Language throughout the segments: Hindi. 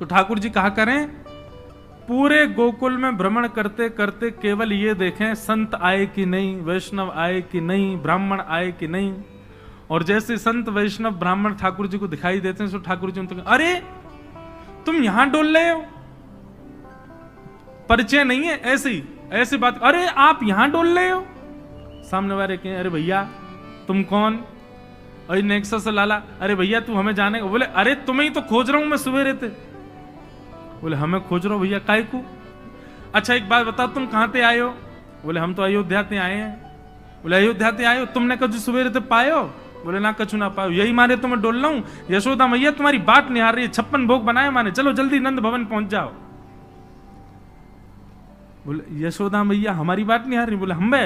तो ठाकुर जी कहा करें, पूरे गोकुल में भ्रमण करते करते केवल ये देखें संत आए कि नहीं, वैष्णव आए कि नहीं, ब्राह्मण आए कि नहीं। और जैसे संत वैष्णव ब्राह्मण ठाकुर जी को दिखाई देते हैं तो ठाकुर जी उनको, अरे तुम यहां डोल रहे हो, परिचय नहीं है, ऐसी बात, अरे आप यहां डोल रहे हो। सामने वाले कहें, अरे भैया तुम कौन? अरे नेक्सस लाला, अरे भैया तू हमें जाने, बोले अरे तुम्हें ही तो खोज रहा हूं मैं सवेरे थे। बोले हमें खोज रहा हो भैया, काय को? अच्छा एक बात बताओ, तुम कहां से आए हो? बोले हम तो अयोध्या से आए हैं। बोले अयोध्या से आए हो, तुमने कछु सवेरे थे पाए हो? बोले ना कछु ना पाओ, यही मारे तो मैं डोल रहा हूं। यशोदा मैया तुम्हारी बात निहार रही है, 56 भोग बनाए माने, चलो जल्दी नंद भवन पहुंच जाओ। बोले यशोदा मैया हमारी बात निहार रही? बोले हम बे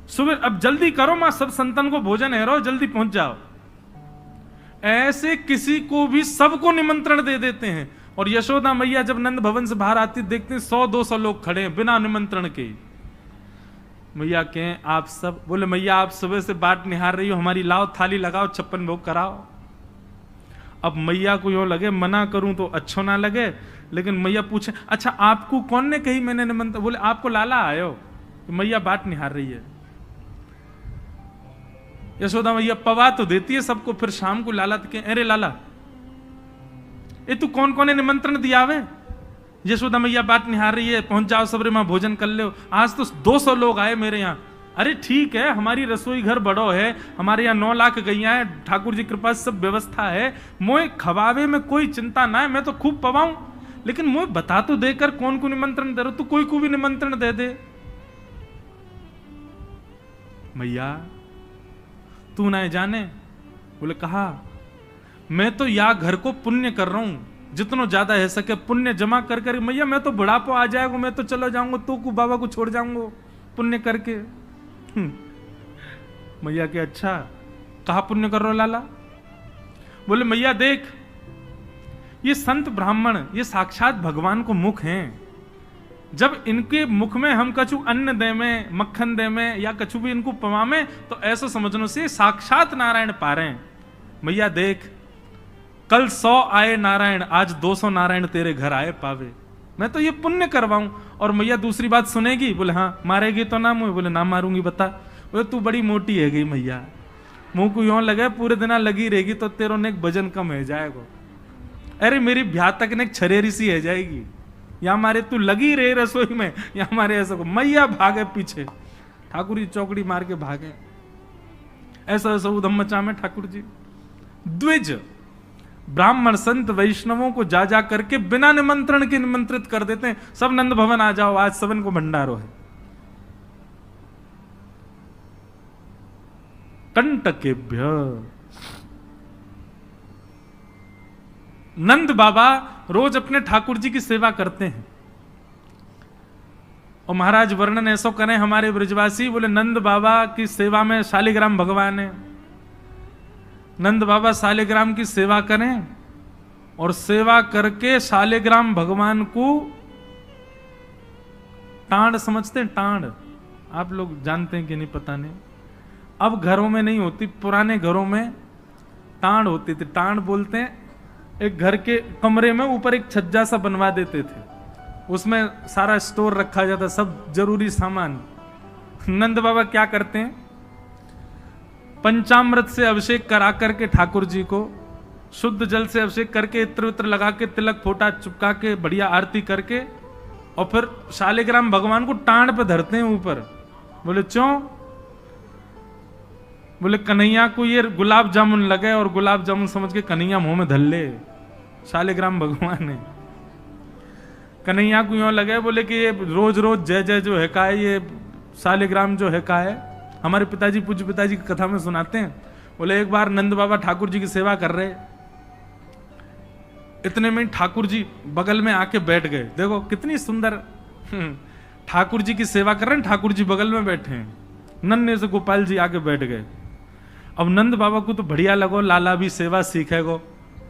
सुबह, अब जल्दी करो मां, सब संतन को भोजन है, रो जल्दी पहुंच जाओ। ऐसे किसी को भी सबको निमंत्रण दे देते हैं। और यशोदा मैया जब नंद भवन से बाहर आती देखते हैं 100-200 लोग खड़े हैं बिना निमंत्रण के। मैया कहें आप सब? बोले मैया आप सुबह से बाट निहार रही हो हमारी, लाओ थाली लगाओ, 56 भोग कराओ। अब मैया को यूं लगे मना करूं तो अच्छो ना लगे, लेकिन मैया पूछे, अच्छा आपको कौन ने कही मैंने निमंत्रण? बोले आपको लाला आयो। तो मैया बाट निहार रही है। यशोदा मैया पवा तो देती है सबको, फिर शाम को लाला तो कहे, अरे लाला ये तू कौन कौन ने निमंत्रण दिया वे? यशोदा मैया बात निहार रही है, पहुंच जाओ सबरे मां भोजन कर लो। आज तो 200 लोग आए मेरे यहाँ। अरे ठीक है, हमारी रसोई घर बड़ो है, हमारे यहाँ 9 लाख गैया है, ठाकुर जी कृपा सब व्यवस्था है, मोए खवावे में कोई चिंता ना है, मैं तो खूब पवाऊं, लेकिन मोए बता तो देकर कौन को निमंत्रण दे रहे हो? तू कोई को भी निमंत्रण दे दे। मैया तू ना जाने? बोले कहा, मैं तो या घर को पुण्य कर रहा हूं, जितना ज्यादा है सके पुण्य जमा कर कर। मैया मैं तो बुढ़ापा आ जाएगा, मैं तो चला जाऊंगा, तू को बाबा को छोड़ जाऊंगा पुण्य करके। मैया के अच्छा कहा पुण्य कर रहे हो लाला? बोले मैया देख, ये संत ब्राह्मण ये साक्षात भगवान को मुख हैं, जब इनके मुख में हम कछु अन्न दे में, मक्खन दे में, या कछु भी इनको पवामे तो ऐसा समझने से साक्षात नारायण पा रहे हैं। मैया देख, कल 100 आए नारायण, आज 200 नारायण तेरे घर आए पावे, मैं तो ये पुण्य करवाऊं। और मैया दूसरी बात सुनेगी? बोले हाँ। मारेगी तो ना मुझे? बोले ना मारूंगी। बता? बोले तू बड़ी मोटी है गई मैया, मुंह को यूं लगे पूरे दिन लगी रहेगी तो तेरो ने वजन कम है जाएगा। अरे मेरी ब्याह तक ने छरेरी सी है जाएगी, या मारे तू लगी रहे रसोई में, या मारे ऐसा को। मैया भागे पीछे, ठाकुर जी चौकड़ी मार के भागे। ऐसा ऐसा उधम मचा में ठाकुर जी द्विज ब्राह्मण संत वैष्णवों को जा जा करके बिना निमंत्रण के निमंत्रित कर देते हैं। सब नंद भवन आ जाओ, आज सबन को भंडारो है। कंटकेभ्य नंद बाबा रोज अपने ठाकुर जी की सेवा करते हैं। और महाराज वर्णन ऐसा करें हमारे ब्रजवासी, बोले नंद बाबा की सेवा में शालिग्राम भगवान है। नंद बाबा शालिग्राम की सेवा करें और सेवा करके शालिग्राम भगवान को टांड समझते हैं। टांड आप लोग जानते हैं कि नहीं पता नहीं, अब घरों में नहीं होती, पुराने घरों में टांड होती थी। टांड बोलते हैं, एक घर के कमरे में ऊपर एक छज्जा सा बनवा देते थे, उसमें सारा स्टोर रखा जाता, सब जरूरी सामान। नंद बाबा क्या करते हैं, पंचामृत से अभिषेक करा करके ठाकुर जी को शुद्ध जल से अभिषेक करके इत्र उत्र लगा के तिलक फोटा चुपका के बढ़िया आरती करके और फिर शालिग्राम भगवान को टांड पे धरते हैं ऊपर। बोले क्यों? बोले कन्हैया को ये गुलाब जामुन लगे और गुलाब जामुन समझ के कन्हैया मुंह में धर ले। शालिग्राम भगवान है, कन्हैया को यूं लगे बोले कि ये रोज रोज जय जय जो है का है, ये शालिग्राम जो है का है। हमारे पिताजी पूज्य पिताजी की कथा में सुनाते हैं, बोले एक बार नंद बाबा ठाकुर जी की सेवा कर रहे, इतने में ठाकुर जी बगल में आके बैठ गए। देखो कितनी सुंदर, ठाकुर जी की सेवा कर रहे हैं, ठाकुर जी बगल में बैठे हैं, नन्हे से गोपाल जी आके बैठ गए। अब नंद बाबा को तो बढ़िया लगो, लाला भी सेवा सीखेगो,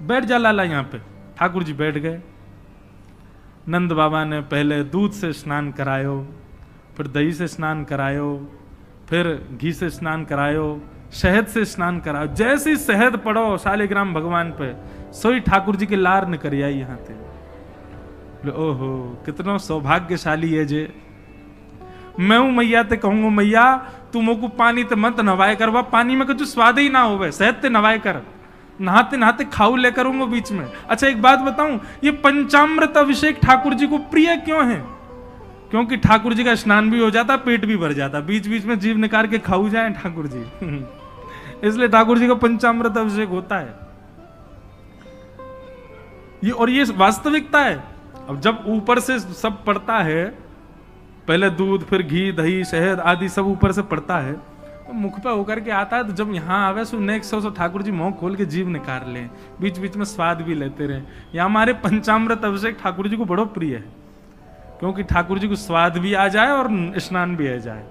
बैठ जा लाला यहाँ पे। ठाकुर जी बैठ गए। नंद बाबा ने पहले दूध से स्नान करायो, फिर दही से स्नान करायो, फिर घी से स्नान करायो, शहद से स्नान करायो। जैसी शहद पड़ो शालिग्राम भगवान पे, सोई ठाकुर जी की लार निकल आई यहाँ थे। ओहो कितना सौभाग्यशाली है जे। मैं हूं मैया ते कहूंगा मैया तू मोको पानी ते मत नवाए कर, वह पानी में कुछ स्वाद ही ना होवे, सहत ते नवाए कर, नहाते नहाते खाऊ ले करूंगा बीच में। अच्छा एक बात बताऊं, ये पंचामृत अभिषेक ठाकुर जी को प्रिय क्यों है? क्योंकि ठाकुर जी का स्नान भी हो जाता, पेट भी भर जाता, बीच बीच में जीव निकाल के खाऊ जाए ठाकुर जी इसलिए ठाकुर जी का पंचामृत अभिषेक होता है ये, और ये वास्तविकता है। अब जब ऊपर से सब पड़ता है, पहले दूध फिर घी दही शहद आदि सब ऊपर से पड़ता है, तो मुख पे होकर के आता है, तो जब यहाँ आवे so next so Thakur ji मुंह खोल के जीव निकाल ले, बीच बीच में स्वाद भी लेते रहे। या हमारे पंचामृत अभिषेक ठाकुर जी को बड़ो प्रिय है, क्योंकि ठाकुर जी को स्वाद भी आ जाए और स्नान भी आ जाए,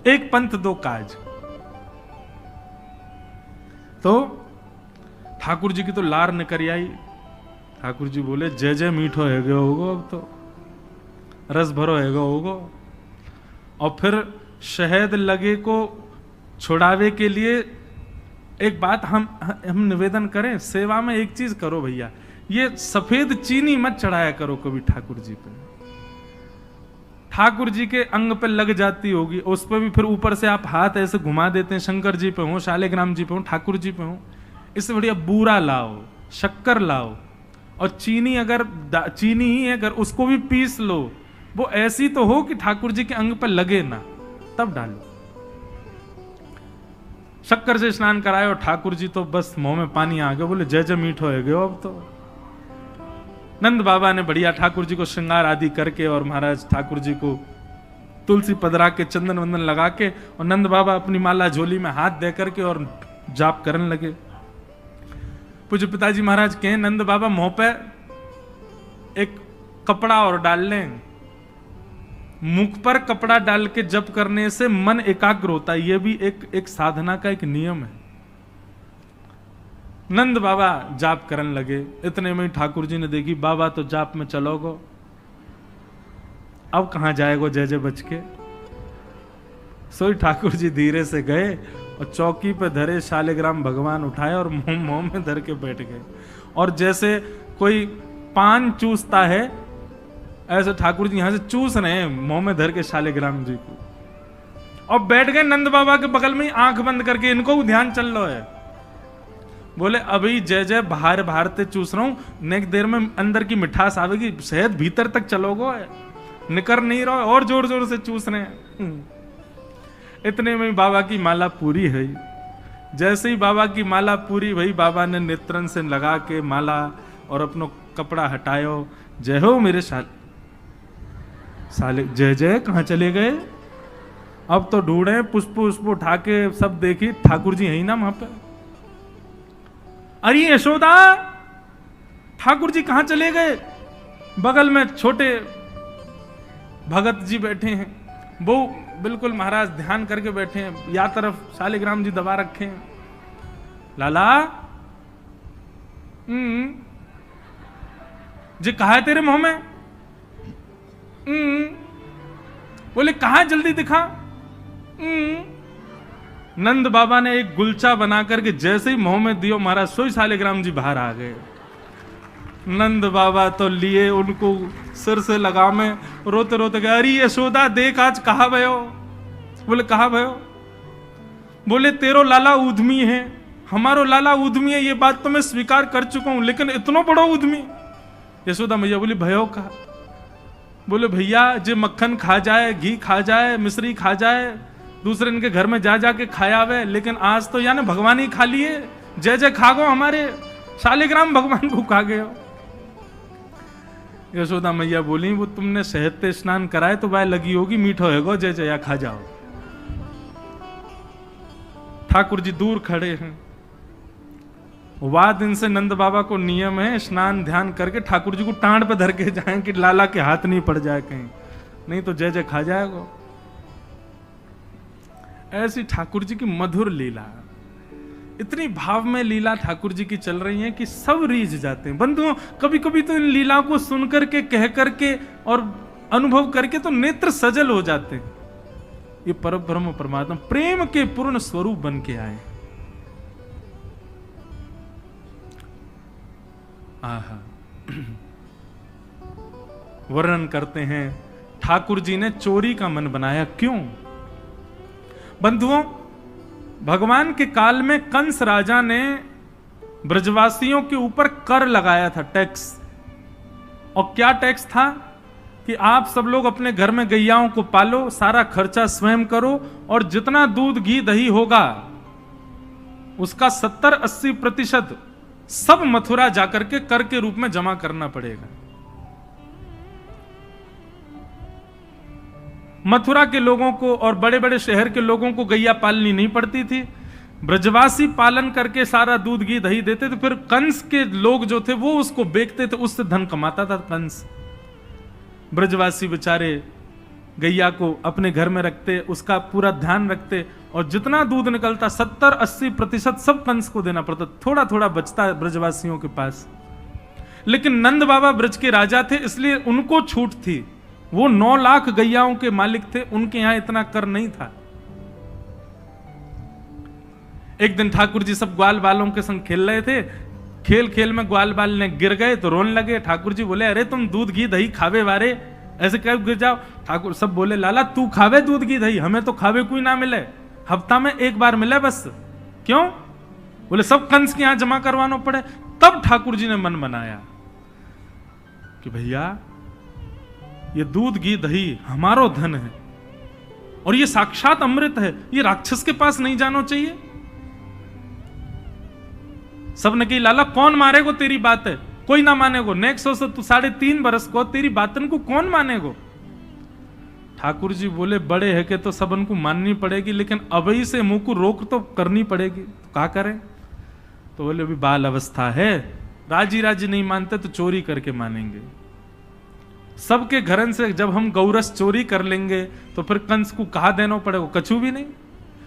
एक पंथ दो काज। तो ठाकुर जी की तो लार निकल आई। ठाकुर जी बोले जय जय मीठो है गयो होगो, अब तो रस भरो है गयो होगो। और फिर शहद लगे को छुड़ावे के लिए एक बात हम निवेदन करें, सेवा में एक चीज करो भैया, ये सफेद चीनी मत चढ़ाया करो कभी ठाकुर जी पे। ठाकुर जी के अंग पे लग जाती होगी, उस पर भी फिर ऊपर से आप हाथ ऐसे घुमा देते हैं, शंकर जी पे हो, शालिग्राम जी पे हो, ठाकुर जी पे हो, इससे बढ़िया बूरा लाओ, शक्कर लाओ, और चीनी अगर चीनी ही अगर उसको भी पीस लो, वो ऐसी तो हो कि ठाकुर जी के अंग पर लगे ना, तब डालो। शक्कर से स्नान कराए और ठाकुर जी तो बस मुंह में पानी आ गया, बोले जय जय मीठो है गयो अब तो। नंद बाबा ने बढ़िया ठाकुर जी को श्रृंगार आदि करके और महाराज ठाकुर जी को तुलसी पदरा के चंदन वंदन लगा के, और नंद बाबा अपनी माला झोली में हाथ दे करके और जाप करने लगे। पूज्य पिताजी महाराज कहें नंद बाबा मुंह पे एक कपड़ा और डाल लें, मुख पर कपड़ा डाल के जप करने से मन एकाग्र होता है, यह भी एक साधना का एक नियम है। नंद बाबा जाप करने लगे, इतने में ठाकुर जी ने देखी बाबा तो जाप में चलोगो, अब कहां जाएगो जय जय बच के। सोई ठाकुर जी धीरे से गए और चौकी पे धरे शालिग्राम भगवान उठाए और मुंह में धर के बैठ गए, और जैसे कोई पान चूसता है ऐसे ठाकुर जी यहां से चूस रहे हैं मुंह में धर के शालिग्राम जी को, और बैठ गए नंद बाबा के बगल में ही आंख बंद करके, इनको ध्यान चल रहा है। बोले अभी जय जय बाहर बाहर ते चूस रहा हूं, नेक देर में अंदर की मिठास आवेगी, शहद भीतर तक चलोगो, निकर नहीं रहो, और जोर जोर से चूस रहे हैं। इतने में बाबा की माला पूरी है। जैसे ही बाबा की माला पूरी भई, बाबा ने नेत्रन से लगा के माला और अपनो कपड़ा हटायो, जय हो मेरे साले जय जय कहां चले गए, अब तो ढूंढे पुष्प पुष्प उठा के सब देखी, ठाकुर जी है ही ना वहां पे। अरे यशोदा ठाकुर जी कहां चले गए, बगल में छोटे भगत जी बैठे हैं, वो बिल्कुल महाराज ध्यान करके बैठे हैं, या तरफ शालिग्राम जी दबा रखे हैं। लाला जी कहा है तेरे मुंह में, बोले कहा जल्दी दिखा। नंद बाबा ने एक गुलचा बना करके जैसे ही मुंह में दियो, महाराज सोई शालिग्राम जी बाहर आ गए। नंद बाबा तो लिए उनको सिर से लगा में, रोते रोते गए, अरे यशोदा देख आज कहा भयो। बोले कहा भयो, बोले तेरो लाला उद्यमी है, हमारो लाला उद्यमी है, ये बात तो मैं स्वीकार कर चुका हूं, लेकिन इतना बड़ा उद्यमी। यशोदा मैया बोली भयो कहा, बोले भैया जे मक्खन खा जाए, घी खा जाए, मिश्री खा जाए, दूसरे इनके घर में जा जाके खाया हुए, लेकिन आज तो यानी भगवान ही खा लिए, जय जय खा गो, हमारे शालिग्राम भगवान को खा गए। यशोदा मैया बोली वो तुमने शहद पे स्नान कराए तो वह लगी होगी, मीठो है गो, जय जया खा जाओ। ठाकुर जी दूर खड़े हैं। वाह दिन से नंद बाबा को नियम है स्नान ध्यान करके ठाकुर जी को टांड पे धर के जाएं कि लाला के हाथ नहीं पड़ जाए कहीं, नहीं तो जय जय खा जाएगा। ऐसी ठाकुर जी की मधुर लीला, इतनी भाव में लीला ठाकुर जी की चल रही है कि सब रीझ जाते हैं। बंधुओं कभी कभी तो इन लीला को सुन करके कह करके और अनुभव करके तो नेत्र सजल हो जाते हैं। ये परब्रह्म परमात्मा प्रेम के पूर्ण स्वरूप बन के आए। आहा वर्णन करते हैं, ठाकुर जी ने चोरी का मन बनाया। क्यों? बंधुओं, भगवान के काल में कंस राजा ने ब्रजवासियों के ऊपर कर लगाया था, टैक्स। और क्या टैक्स था? कि आप सब लोग अपने घर में गैयाओं को पालो, सारा खर्चा स्वयं करो, और जितना दूध घी दही होगा उसका 70-80% सब मथुरा जाकर के कर के रूप में जमा करना पड़ेगा। मथुरा के लोगों को और बड़े बड़े शहर के लोगों को गैया पालनी नहीं पड़ती थी, ब्रजवासी पालन करके सारा दूध घी दही देते थे। फिर कंस के लोग जो थे वो उसको बेचते थे, उससे धन कमाता था कंस। ब्रजवासी बेचारे गैया को अपने घर में रखते, उसका पूरा ध्यान रखते, और जितना दूध निकलता 70-80% सब कंस को देना पड़ता। थोड़ा थोड़ा बचता ब्रजवासियों के पास। लेकिन नंद बाबा ब्रज के राजा थे, इसलिए उनको छूट थी। वो 9 लाख गैयाओं के मालिक थे, उनके यहां इतना कर नहीं था। एक दिन ठाकुर जी सब ग्वाल बालों के संग खेल रहे थे। खेल खेल में ग्वाल बाल ने गिर गए तो रोने लगे। ठाकुर जी बोले, अरे तुम दूध घी दही खावे वारे, ऐसे क्यों गिर जाओ? ठाकुर सब बोले, लाला तू खावे दूध घी दही, हमें तो खावे कोई ना मिले, हफ्ता में एक बार मिले बस। क्यों? बोले सब कंस के यहां जमा करवाना पड़े। तब ठाकुर जी ने मन बनाया कि भैया ये दूध घी दही हमारो धन है, और ये साक्षात अमृत है, ये राक्षस के पास नहीं जाना चाहिए। सबने कही, लाला कौन मारेगो तेरी बात है? कोई ना मानेगो। नेक्स्ट हो तू 3.5 बरस को तेरी बातन को कौन मानेगो? ठाकुर जी बोले, बड़े है कि तो सब उनको माननी पड़ेगी, लेकिन अभी से मुंह को रोक तो करनी पड़ेगी। तो क्या करें? तो बोले अभी बाल अवस्था है, राजी राजी नहीं मानते तो चोरी करके मानेंगे। सबके घरन से जब हम गौरस चोरी कर लेंगे तो फिर कंस को कहा देना पड़ेगा? कछु भी नहीं।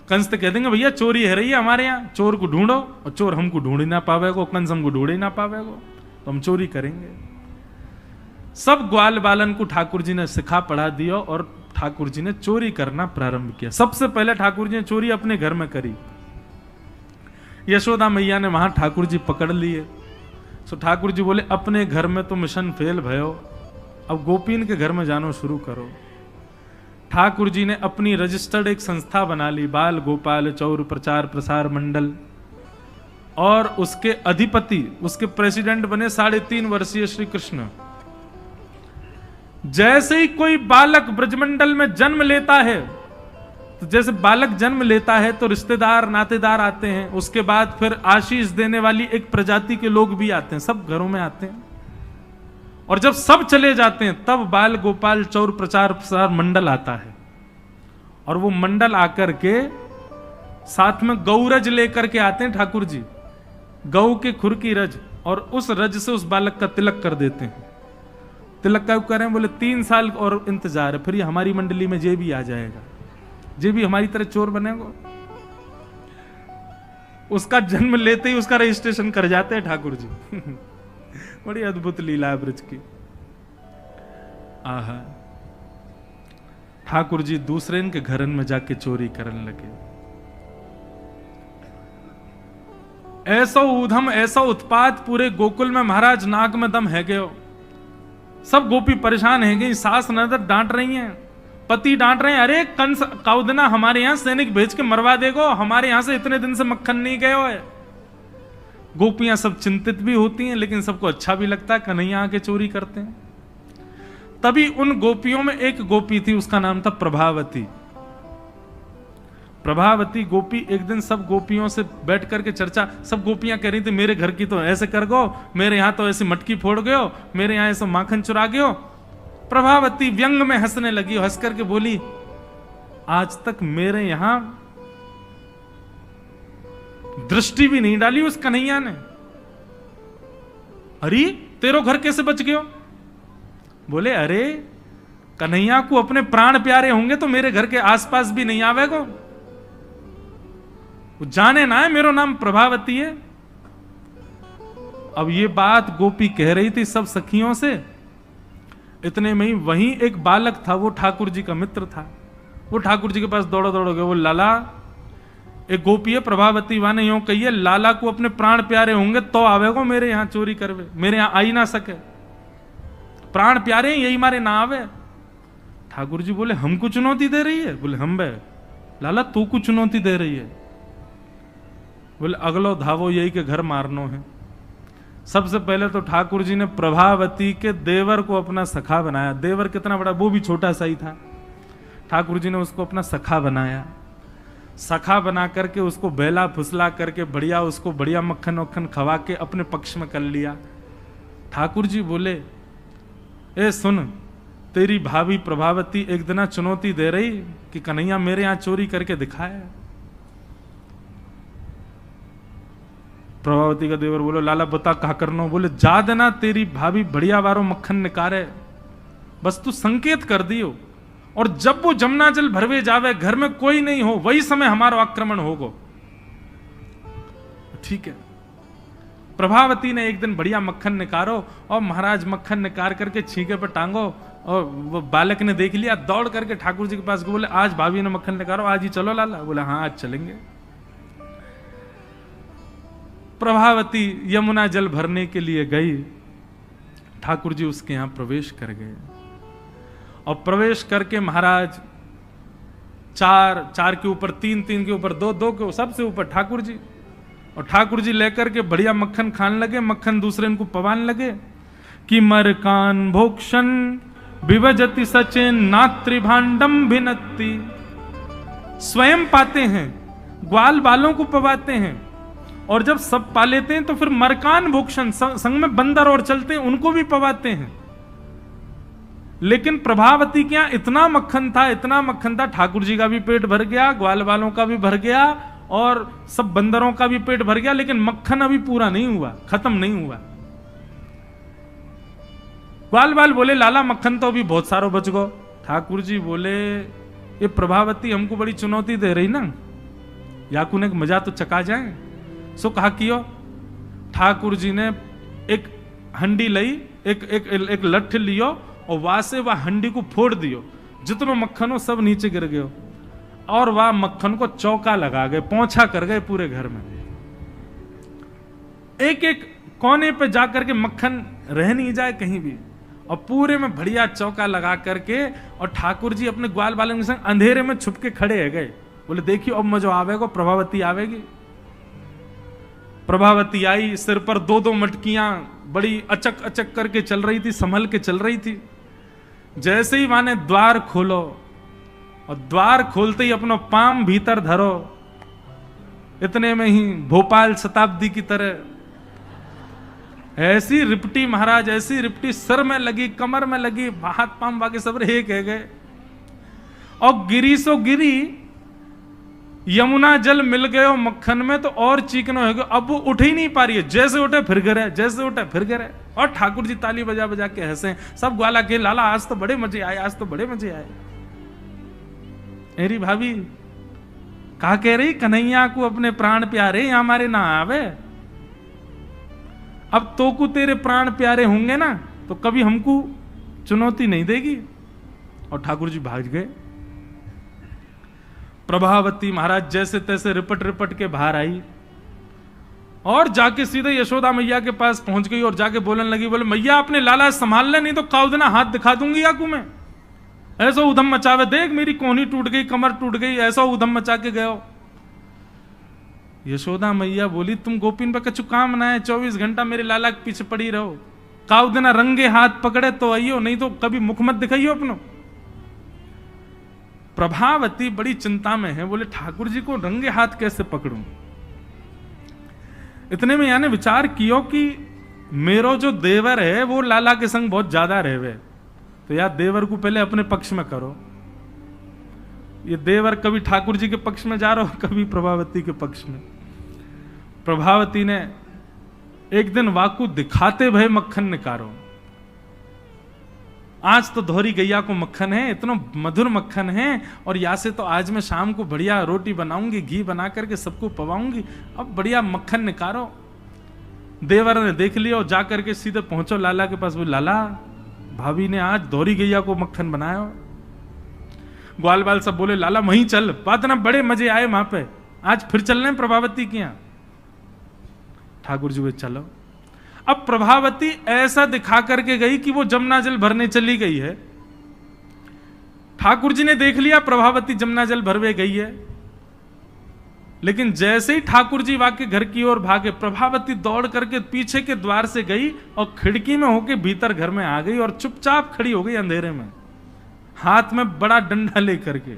कंस तो कह देंगे भैया चोरी है रही है हमारे यहाँ, चोर को ढूंढो, और चोर हमको ढूंढ ही ना पावेगो, कंस हमको ढूंढ ही ना पावेगो, तो हम चोरी करेंगे। सब ग्वाल बालन को ठाकुर जी ने सिखा पढ़ा दिया, और ठाकुर जी ने चोरी करना प्रारंभ किया। सबसे पहले ठाकुर जी ने चोरी अपने घर में करी। यशोदा मैया ने वहां ठाकुर जी पकड़ लिए। सो ठाकुर जी बोले, अपने घर में तो मिशन फेल भयो, अब गोपीन के घर में जानो शुरू करो। ठाकुर जी ने अपनी रजिस्टर्ड एक संस्था बना ली, बाल गोपाल चौर प्रचार प्रसार मंडल, और उसके अधिपति, उसके प्रेसिडेंट बने 3.5 वर्षीय श्री कृष्ण। जैसे ही कोई बालक ब्रजमंडल में जन्म लेता है, तो जैसे बालक जन्म लेता है तो रिश्तेदार नातेदार आते हैं, उसके बाद फिर आशीष देने वाली एक प्रजाति के लोग भी आते हैं, सब घरों में आते हैं। और जब सब चले जाते हैं तब बाल गोपाल चौर प्रचार प्रसार मंडल आता है, और वो मंडल आकर के साथ में गौरज लेकर के आते हैं ठाकुर जी, गौ के खुर की रज, और उस रज से उस बालक का तिलक कर देते हैं। तिलक का करें? बोले 3 साल और इंतजार है, फिर ये हमारी मंडली में जे भी आ जाएगा, जे भी हमारी तरह चोर बनेगा। उसका जन्म लेते ही उसका रजिस्ट्रेशन कर जाते हैं ठाकुर जी। बड़ी अद्भुत लीला है ब्रज की। आहा, ठाकुर जी दूसरे के घरन में जाके चोरी करने लगे। ऐसा ऊधम, ऐसा उत्पात पूरे गोकुल में, महाराज नाग में दम है गयो। सब गोपी परेशान है गई, सास नजर डांट रही हैं, पति डांट रहे हैं, अरे कंस काउदना हमारे यहां सैनिक भेज के मरवा देगो, हमारे यहां से इतने दिन से मक्खन नहीं गयो है। गोपियां सब चिंतित भी होती हैं, लेकिन सबको अच्छा भी लगता है, कन्हैया आके चोरी करते हैं। तभी उन गोपियों में एक गोपी थी, उसका नाम था प्रभावती। प्रभावती गोपी एक दिन सब गोपियों से बैठ करके चर्चा, सब गोपियां कह रही थी, मेरे घर की तो ऐसे कर गो, मेरे यहां तो ऐसी मटकी फोड़ गयो, मेरे यहां ऐसा माखन चुरा गयो। प्रभावती व्यंग में हंसने लगी, हंस करके बोली, आज तक मेरे यहां दृष्टि भी नहीं डाली उस कन्हैया ने। अरे तेरो घर कैसे बच गयो? बोले, अरे कन्हैया को अपने प्राण प्यारे होंगे तो मेरे घर के आसपास भी नहीं आवेगो, वो जाने ना है मेरो नाम प्रभावती है। अब ये बात गोपी कह रही थी सब सखियों से। इतने में ही वहीं एक बालक था, वो ठाकुर जी का मित्र था। वो ठाकुर जी के पास दौड़ो दौड़ो गए, वो लाला, एक गोपी है प्रभावती वाने यूं कहिए, लाला को अपने प्राण प्यारे होंगे तो आवेगो मेरे यहां चोरी करवे, मेरे यहां आ ही ना सके। प्राण प्यारे हैं, यही मारे ना आवे। ठाकुर जी बोले हमको चुनौती दे रही है? बोले हम बे लाला तू को चुनौती दे रही है। बोले अगलो धावो यही के घर मारनो है। सबसे पहले तो ठाकुर जी ने प्रभावती के देवर को अपना सखा बनाया। देवर कितना बड़ा, वो भी छोटा सा ही था। ठाकुर जी ने उसको अपना सखा बनाया। सखा बना करके उसको बेला फुसला करके बढ़िया उसको बढ़िया मक्खन वक्खन खवा के अपने पक्ष में कर लिया। ठाकुर जी बोले ए सुन, तेरी भाभी प्रभावती एक दिन चुनौती दे रही कि कन्हैया मेरे यहां चोरी करके दिखाया। प्रभावती का देवर बोलो लाला बता कहा करनो? बोले जा देना तेरी भाभी बढ़िया वारो मक्खन निकारे, बस तू संकेत कर दियो, और जब वो जमुना जल भरवे जावे घर में कोई नहीं हो वही समय हमारा आक्रमण होगो। ठीक है। प्रभावती ने एक दिन बढ़िया मक्खन निकारो और महाराज मक्खन निकाल करके छींके पर टांगो, और वो बालक ने देख लिया, दौड़ करके ठाकुर जी के पास बोले आज भाभी ने मक्खन निकालो, आज ही चलो लाला। बोले हाँ आज चलेंगे। प्रभावती यमुना जल भरने के लिए गई। ठाकुर जी उसके यहां प्रवेश कर गए, और प्रवेश करके महाराज चार के ऊपर तीन के ऊपर दो के सबसे ऊपर ठाकुर जी, और ठाकुर जी लेकर के बढ़िया मक्खन खाने लगे। मक्खन दूसरे इनको पवान लगे कि मरकान भोक्षण विभजति सचेन नात्री भांडम भिनत्ति। स्वयं पाते हैं, ग्वाल बालों को पवाते हैं, और जब सब पा लेते हैं तो फिर मरकान भोक्षण संग में बंदर और चलते हैं उनको भी पवाते हैं। लेकिन प्रभावती के यहां इतना मक्खन था, ठाकुर जी का भी पेट भर गया, ग्वाल वालों का भी भर गया, और सब बंदरों का भी पेट भर गया, लेकिन मक्खन अभी पूरा नहीं हुआ, खत्म नहीं हुआ। ग्वाल बाल बोले लाला मक्खन तो अभी बहुत सारो बच गो। ठाकुर जी बोले ये प्रभावती हमको बड़ी चुनौती दे रही ना, याकू ने मजा तो चका जाए। सो कहा कियो। ठाकुर जी ने एक हंडी लई, एक लठ लियो, और वहां से वह हंडी को फोड़ दियो, जितनो मक्खन हो सब नीचे गिर गयो, और वह मक्खन को चौका लगा गए, पोंछा कर गए पूरे घर में। एक कोने पे जाकर के मक्खन रह नहीं जाए कहीं भी, और पूरे में बढ़िया चौका लगा करके, और ठाकुर जी अपने ग्वाल बालन के संग अंधेरे में छुप के खड़े है गए। बोले देखियो अब मजो आवेगा, प्रभावती आवेगी। प्रभावती आई, सिर पर दो मटकियां बड़ी अचक करके चल रही थी, संभल के चल रही थी। जैसे ही माने द्वार खोलो, और द्वार खोलते ही अपना पाम भीतर धरो, इतने में ही भोपाल शताब्दी की तरह ऐसी रिपटी महाराज, ऐसी रिपटी सर में लगी, कमर में लगी, हाथ पाम बाकी सब रहे कह गए, और गिरी सो गिरी। यमुना जल मिल गए मक्खन में तो और चीकनो हो गया, अब वो उठ ही नहीं पा रही है, जैसे उठे फिर गिरे, जैसे उठे फिर गिरे। और ठाकुर जी ताली बजा बजा के हंसे, सब ग्वाला के लाला आज तो बड़े मजे आए, आज तो बड़े मजे आए। मेरी भाभी कहा कह रही कन्हैया को अपने प्राण प्यारे यहाँ हमारे ना आवे। अब तो को तेरे प्राण प्यारे होंगे ना तो कभी हमको चुनौती नहीं देगी। और ठाकुर जी भाग गए। प्रभावती महाराज जैसे तैसे रिपट के बाहर आई, और जाके सीधे यशोदा मैया के पास पहुंच गई, और जाके बोलने लगी, बोले मैया अपने लाला संभाल ले, नहीं तो काउदना हाथ दिखा दूंगी आकू में। ऐसा उधम मचावे, देख मेरी कोहनी टूट गई, कमर टूट गई, ऐसा उधम मचा के गयो। यशोदा मैया बोली तुम गोपिन पर कछु काम ना है, 24 घंटा मेरे लाला के पीछे पड़ी रहो, काउदना रंगे हाथ पकड़े तो आइयो, नहीं तो कभी मुख मत दिखाइयो अपनो। प्रभावती बड़ी चिंता में है, बोले ठाकुर जी को रंगे हाथ कैसे पकड़ूं। इतने में यानी विचार कियो कि मेरो जो देवर है वो लाला के संग बहुत ज्यादा रहवे, तो यार देवर को पहले अपने पक्ष में करो। ये देवर कभी ठाकुर जी के पक्ष में जा रहा हो, कभी प्रभावती के पक्ष में। प्रभावती ने एक दिन वाकू दिखाते भय मक्खन निकारो, आज तो धोरी गैया को मक्खन है, इतना मधुर मक्खन है, और या से तो आज मैं शाम को बढ़िया रोटी बनाऊंगी, घी बना करके सबको पवाऊंगी, अब बढ़िया मक्खन निकारो। देवर ने देख लिया और जाकर के सीधे पहुंचो लाला के पास, बोले लाला भाभी ने आज धोरी गैया को मक्खन बनाया। ग्वाल बाल सब बोले लाला वहीं चल, बात ना बड़े मजे आए वहां पे, आज फिर चल रहे प्रभावती के यहां। ठाकुर जी बोले चलो। अब प्रभावती ऐसा दिखा करके गई कि वो जमुना जल भरने चली गई है। ठाकुर जी ने देख लिया प्रभावती जमुना जल भरवे गई है, लेकिन जैसे ही ठाकुर जी वाके घर की ओर भागे, प्रभावती दौड़ करके पीछे के द्वार से गई और खिड़की में होके भीतर घर में आ गई और चुपचाप खड़ी हो गई अंधेरे में, हाथ में बड़ा डंडा लेकर के।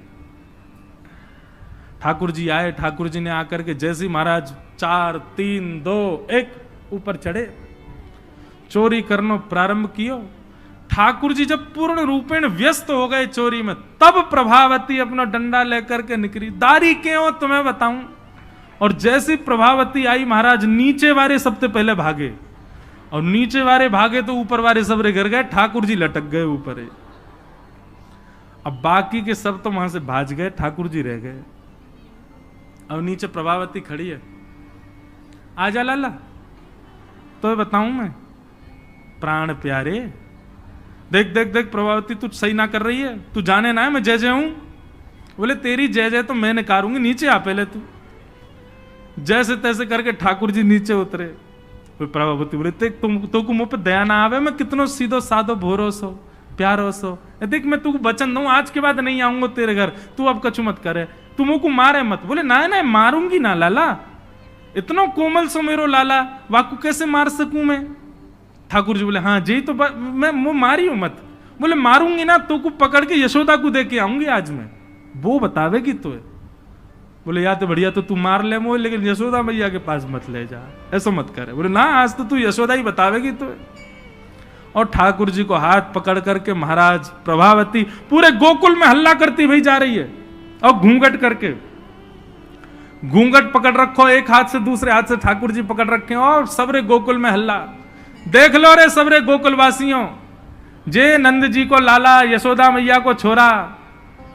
ठाकुर जी आए, ठाकुर जी ने आकर के जैसे ही महाराज 4 3 2 1 ऊपर चढ़े, चोरी करना प्रारंभ कियो। ठाकुर जी जब पूर्ण रूपेण व्यस्त हो गए चोरी में, तब प्रभावती अपना डंडा लेकर के निकली। दारी क्यों तुम्हें बताऊं। और जैसी प्रभावती आई, महाराज नीचे वाले सबसे पहले भागे, और नीचे वाले भागे तो ऊपर वाले सबरे गिर गए, ठाकुर जी लटक गए ऊपर। अब बाकी के सब तो वहां से भाज गए, ठाकुर जी रह गए। अब नीचे प्रभावती खड़ी है, आजा लाला, तो बताऊं मैं, प्राण प्यारे, देख देख देख प्रभावती तू सही ना कर रही है, तू जाने ना है मैं जय जय हूं। बोले तेरी जय जय तो मैं निकारूंगी, नीचे आ पहले तू। जैसे तैसे करके ठाकुर जी नीचे उतरे। प्रभावती बोले देख तुम को मुंह पे दया ना आवे, मैं कितनो सीधो साधो भोरो सो प्यारो सो, देख मैं तू वचन दूं आज के बाद नहीं आऊंगा तेरे घर, तू अब कछु मत करे, तू मुंह को मारे मत। बोले ना ना मारूंगी ना लाला, इतना कोमल सो मेरो लाला, वाकू कैसे मार सकूं मैं। ठाकुर जी बोले हाँ जी तो मैं मारी हूं मत। बोले मारूंगी ना तो को पकड़ के यशोदा को दे के आऊंगी आज मैं, वो बतावेगी तो। बोले या तो बढ़िया तो तू मार ले मोह, लेकिन यशोदा मैया के पास मत ले जा, ऐसा मत करे। बोले ना आज तो तू यशोदा ही बतावेगी तो। और ठाकुर जी को हाथ पकड़ करके महाराज प्रभावती पूरे गोकुल में हल्ला करती भाई जा रही है, और घूंघट करके, घूंघट पकड़ रखो एक हाथ से, दूसरे हाथ से ठाकुर जी पकड़ रखे, और सबरे गोकुल में हल्ला। देख लो रे सबरे गोकुल वासियों, जे नंद जी को लाला, यशोदा मैया को छोरा,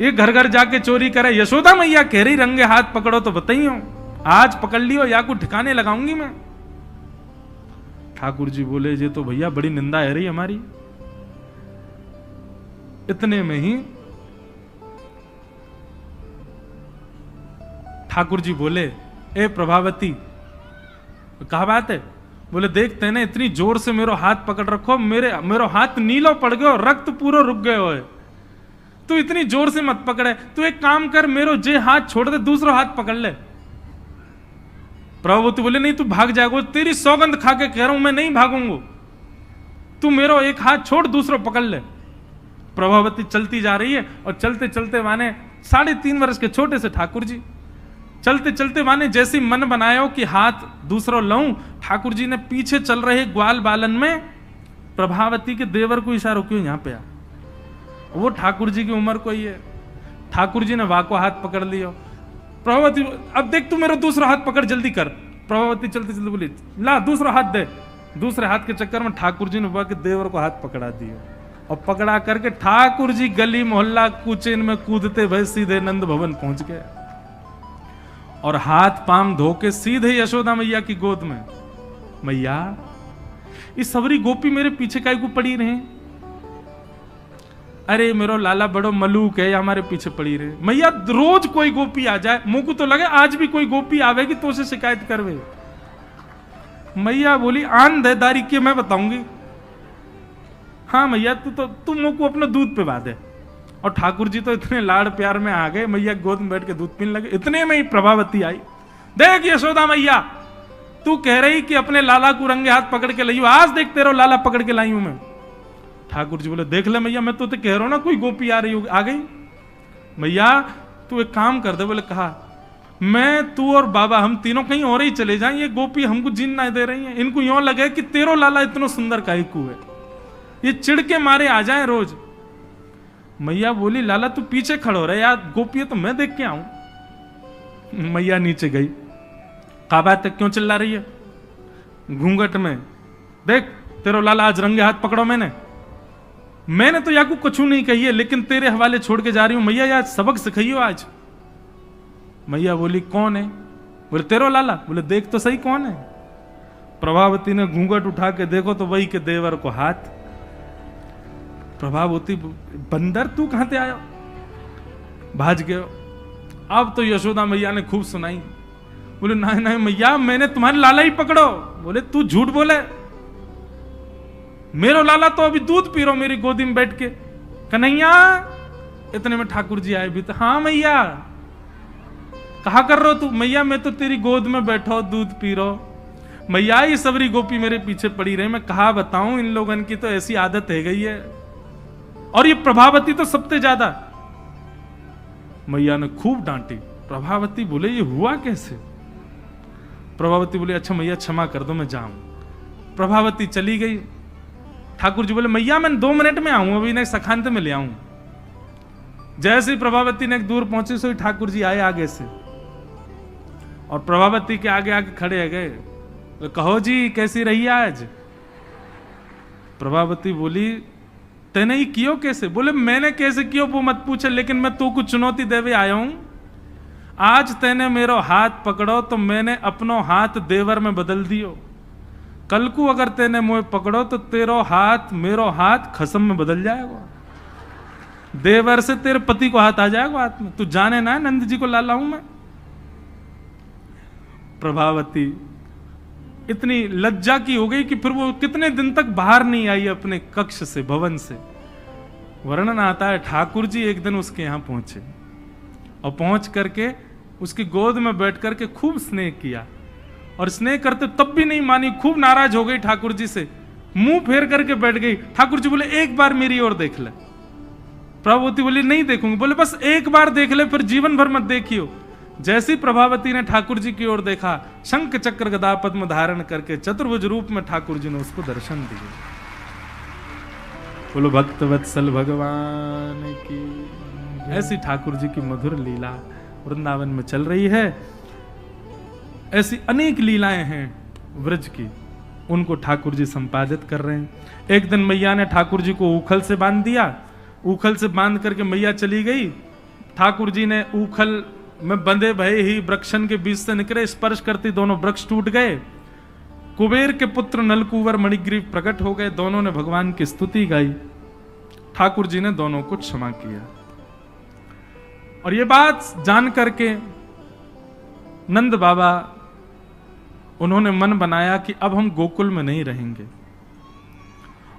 ये घर घर जाके चोरी करे। यशोदा मैया कह रही रंगे हाथ पकड़ो तो बताइयो, आज पकड़ लियो या को ठिकाने लगाऊंगी मैं। ठाकुर जी बोले ये तो भैया बड़ी निंदा है रही हमारी। इतने में ही ठाकुर जी बोले ए प्रभावती, कहा बात है। बोले देखते ना इतनी जोर से मेरो हाथ पकड़ रखो, मेरो हाथ नीलो पड़ गयो, रक्त पूरा रुक गयो है, तू इतनी जोर से मत पकड़े, तू एक काम कर मेरो जे हाथ छोड़ दे, दूसरा हाथ पकड़ ले। प्रभावती बोले नहीं तू भाग जाएगा, तेरी सौगंध खा के कह रहा हूं मैं नहीं भागूंगा, तू मेरो एक हाथ छोड़ दूसरा पकड़ ले। प्रभावती चलती जा रही है, और चलते चलते माने 3.5 वर्ष के छोटे से ठाकुर जी चलते चलते माने जैसे मन बनायो कि हाथ दूसरा लाऊं, ठाकुर जी ने पीछे चल रहे ग्वाल बालन में प्रभावती के देवर को इशारा क्यों यहां पे आ, वो ठाकुर जी की उम्र को ही है। ठाकुर जी ने वाको हाथ पकड़ लिया। प्रभावती अब देख तू मेरा दूसरा हाथ पकड़ जल्दी कर। प्रभावती चलते चलते बोली ला दूसरा हाथ दे। दूसरे हाथ के चक्कर में ठाकुर जी ने वाके देवर को हाथ पकड़ा दिया, और पकड़ा करके ठाकुर जी गली मोहल्ला कूचेन में कूदते भय सीधे नंद भवन पहुंच गए, और हाथ पांव धो के सीधे यशोदा मैया की गोद में। मैया इस सबरी गोपी मेरे पीछे काहे को पड़ी रहे, अरे मेरो लाला बड़ो मलूक है, हमारे पीछे पड़ी रहे। मैया रोज कोई गोपी आ जाए, मुंह को तो लगे आज भी कोई गोपी आवेगी तो उसे शिकायत करवे। मैया बोली आंधेदारी के मैं बताऊंगी। हाँ मैया तू मुंह को अपना दूध पिला दे। और ठाकुर जी तो इतने लाड़ प्यार में आ गए, मैया गोद में बैठ के दूध पीने लगे। इतने में ही प्रभावती आई, देख यशोदा मैया तू कह रही कि अपने लाला को रंगे हाथ पकड़ के लाई, आज देख तेरा लाला पकड़ के लाई हूं मैं। ठाकुर जी बोले देख ले मैया मैं तो कह रहा हूं ना कोई गोपी आ रही होगी, आ गई। मैया तू एक काम कर दे। बोले कहा मैं तू और बाबा हम तीनों कहीं और ही चले जाएं, ये गोपी हमको जीन ना दे रही है, इनको यूं लगे कि तेरो लाला इतना सुंदर काहे को है, ये चिढ़ के मारे आ जाए रोज। मैया बोली लाला तू पीछे खड़ो रहे यार, गोपी तो मैं देख के आऊं। मैया नीचे गई, कहा बात है क्यों चिल्ला रही है घूंघट में, देख तेरो लाला आज रंगे हाथ पकड़ो। मैंने तो याकू कुछ नहीं कही है, लेकिन तेरे हवाले छोड़ के जा रही हूं। मैया यार सबक सिखाइयो आज। मैया बोली कौन है। बोले तेरो लाला। बोले देख तो सही कौन है। प्रभावती ने घूंघट उठा के देखो तो वही के देवर को हाथ। प्रभावती बंदर तू कहां से आया, भाज गयो। अब तो यशोदा मैया ने खूब सुनाई। बोले नहीं नहीं मैया मैंने तुम्हारे लाला ही पकड़ो। बोले तू झूठ बोले, मेरो लाला तो अभी दूध पी रहा मेरी गोदी में बैठ के। कन्हैया, इतने में ठाकुर जी आए भी तो, हाँ मैया कहा कर रहे हो तू? मैया मैं तो तेरी गोद में बैठो दूध पी रहा। मैया ये सबरी गोपी मेरे पीछे पड़ी रहे, मैं कहा बताऊं, इन लोगन की तो ऐसी आदत है गई है, और ये प्रभावती तो सबसे ज्यादा। मैया ने खूब डांटी। प्रभावती बोले ये हुआ कैसे? प्रभावती बोले अच्छा मैया क्षमा कर दो, मैं जाऊं। प्रभावती चली गई। ठाकुर जी बोले मैया मैं 2 मिनट में आऊं, अभी ने सखांत में ले आऊं। जैसे ही प्रभावती ने दूर पहुंचे सो ठाकुर जी आए आगे से, और प्रभावती के आगे आगे खड़े है गए। तो कहो जी कैसी रही आज? प्रभावती बोली तेने ही कियो कैसे? बोले मैंने कैसे कियो वो मत पूछे, लेकिन मैं तू को चुनौती देवे आया हूं। आज तेने मेरो हाथ पकड़ो तो मैंने अपनो हाथ देवर में बदल दियो। कल को अगर तेने मुझे पकड़ो तो तेरो हाथ मेरो हाथ खसम में बदल जाएगा। देवर से तेरे पति को हाथ आ जाएगा हाथ में। तू जाने ना नंद जी को लाला हूं मैं। प्रभावती इतनी लज्जा की हो गई कि फिर वो कितने दिन तक बाहर नहीं आई अपने कक्ष से, भवन से। वर्णन आता है ठाकुर जी एक दिन उसके यहां पहुंचे और पहुंच करके उसकी गोद में बैठ करके खूब स्नेह किया, और स्नेह करते तब भी नहीं मानी, खूब नाराज हो गई ठाकुर जी से, मुंह फेर करके बैठ गई। ठाकुर जी बोले एक बार मेरी ओर देख ले। प्रभावती बोली नहीं देखूंगी। बोले बस एक बार देख ले, फिर जीवन भर मत देखियो। जैसी प्रभावती ने ठाकुर जी की ओर देखा, शंख चक्र गदा पद्म धारण करके चतुर्भुज रूप में ठाकुर जी ने उसको दर्शन दिए। बोलो भक्त वत्सल भगवान की। ऐसी ठाकुर जी की मधुर लीला वृंदावन में चल रही है। ऐसी अनेक लीलाएं हैं व्रज की, उनको ठाकुर जी संपादित कर रहे हैं। एक दिन मैया ने ठाकुर जी को ऊखल से बांध दिया। ऊखल से बांध करके मैया चली गई। ठाकुर जी ने ऊखल में बंधे भये ही वृक्षन के बीच से निकले, स्पर्श करती दोनों वृक्ष टूट गए। कुबेर के पुत्र नलकुवर मणिग्रीव प्रकट हो गए। दोनों ने भगवान की स्तुति गाई। ठाकुर जी ने दोनों को क्षमा किया। और ये बात जान करके नंद बाबा उन्होंने मन बनाया कि अब हम गोकुल में नहीं रहेंगे।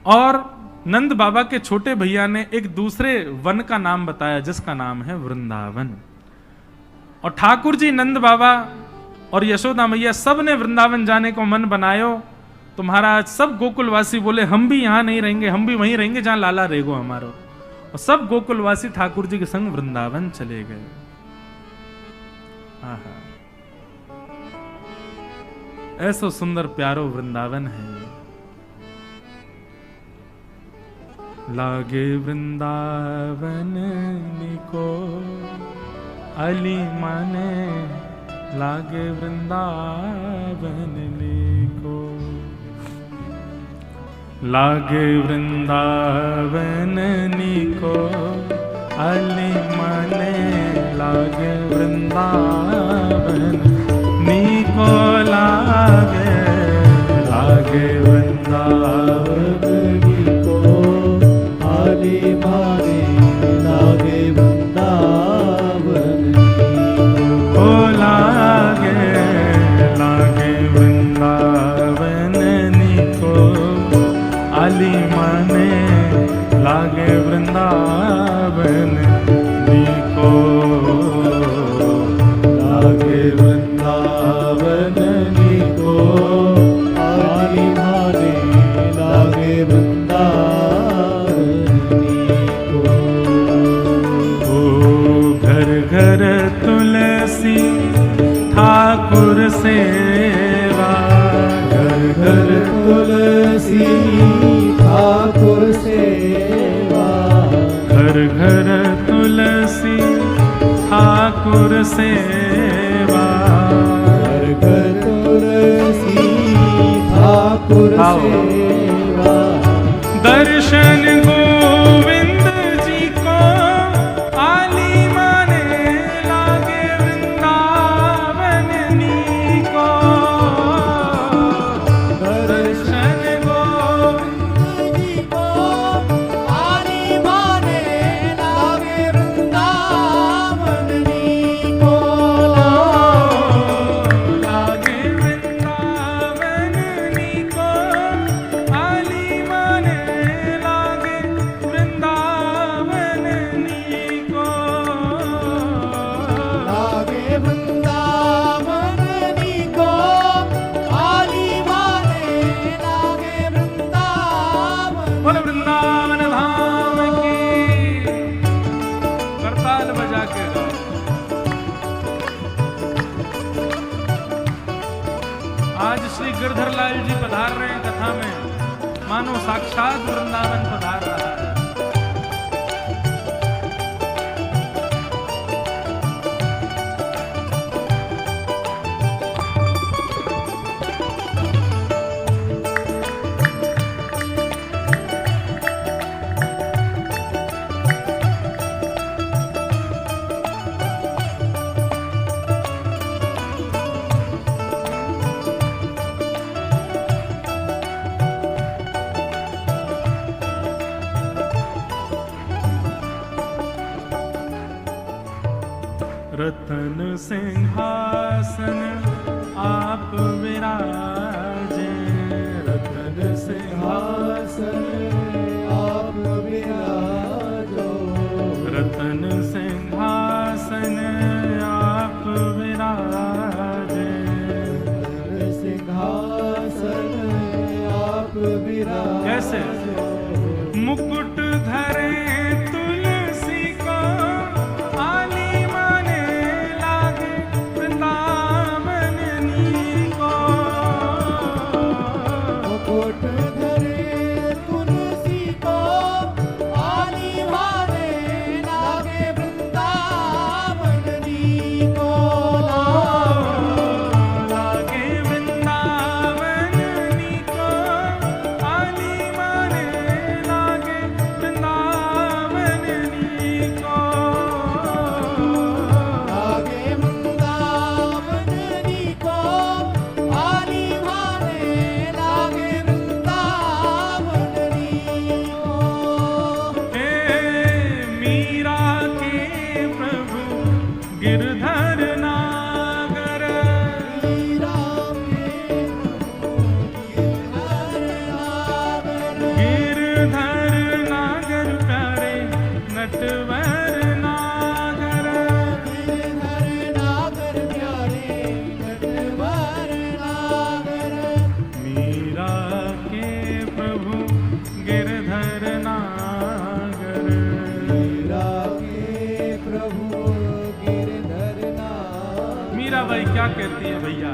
और नंद बाबा के छोटे भैया ने एक दूसरे वन का नाम बताया जिसका नाम है वृंदावन। और ठाकुर जी, नंद बाबा और यशोदा मैया सब ने वृंदावन जाने को मन बनायो। तो महाराज सब गोकुलवासी बोले हम भी यहां नहीं रहेंगे, हम भी वहीं रहेंगे जहां लाला रहेगो हमारो। और सब गोकुलवासी ठाकुर जी के संग वृंदावन चले गए। आहा, ऐसो सुंदर प्यारो वृंदावन है। लागे वृंदावन निको अली माने, लागे वृंदावन निको। लागे वृंदावन निको अली माने, लागे वृंदावन निको लागे। लागे वृंदावन निको अली माने, लागे वृंदावन निको लागे। लागे वृंदावन निको अली माने, लागे वृंदावन निको। लागे वृंदावन निको अली माने, लागे वृंदावन निको। ओ घर घर तुलसी ठाकुर सेवा, घर घर तुलसी ठाकुर सेवा। घर घर तुलसी ठाकुर सेवा, घर घर तुलसी ठाकुर सेवा। दर्शन गोविंद जी को आली माने, लागे वृंदावन नीको। दर्शन गोविंद जी को आली माने, लागे वृंदावन नीको। लागे वृंदावन नीको आली माने, श्री गिरधर लाल जी पधार रहे हैं कथा में, मानो साक्षात वृंदावन पधार रहा है। रतन सिंहासन आप विराजे, रतन सिंहासन आप विराजो, रतन सिंहासन आप विराजे, रतन सिंहासन आप विराजो। कैसे? मुकुट धरे तुलसी को, भाई क्या कहती है भैया?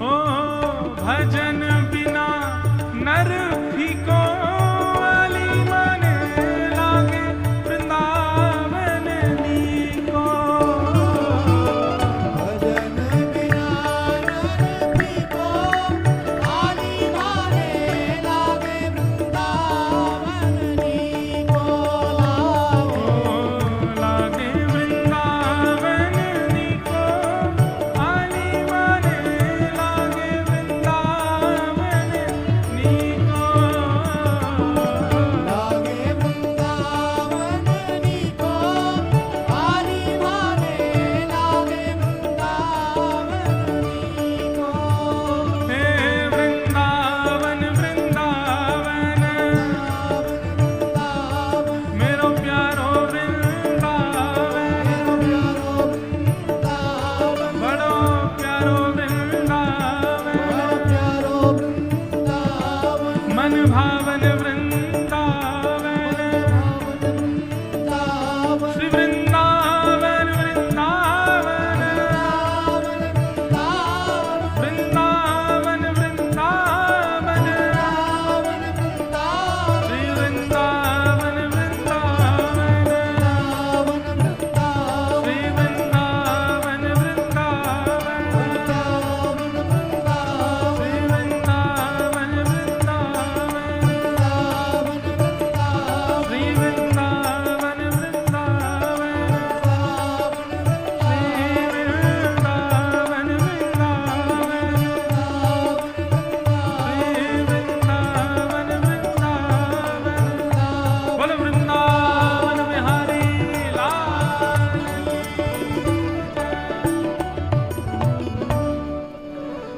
ओ भजन बिना नर फीको, वाली माने लागे वृंदावन नीको। भजन बिना नर फीको, वाली माने लागे वृंदावन नीको। लागे वृंदावन नीको,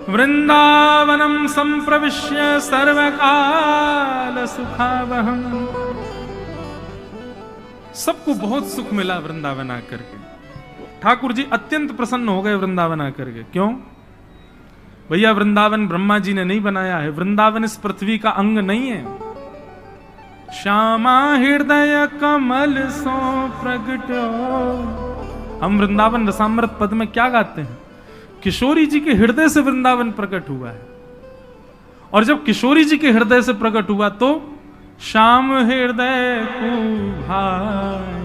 वृंदावनम संप्रविश्य सर्वकाल सुखावहम। सबको बहुत सुख मिला वृंदावन आकर के। ठाकुर जी अत्यंत प्रसन्न हो गए वृंदावन आकर के। क्यों भैया? वृंदावन ब्रह्मा जी ने नहीं बनाया है, वृंदावन इस पृथ्वी का अंग नहीं है। श्यामा हृदय कमल सो प्रगटो। हम वृंदावन रसामृत पद में क्या गाते हैं? किशोरी जी के हृदय से वृंदावन प्रकट हुआ है। और जब किशोरी जी के हृदय से प्रकट हुआ तो श्याम हृदय को भाई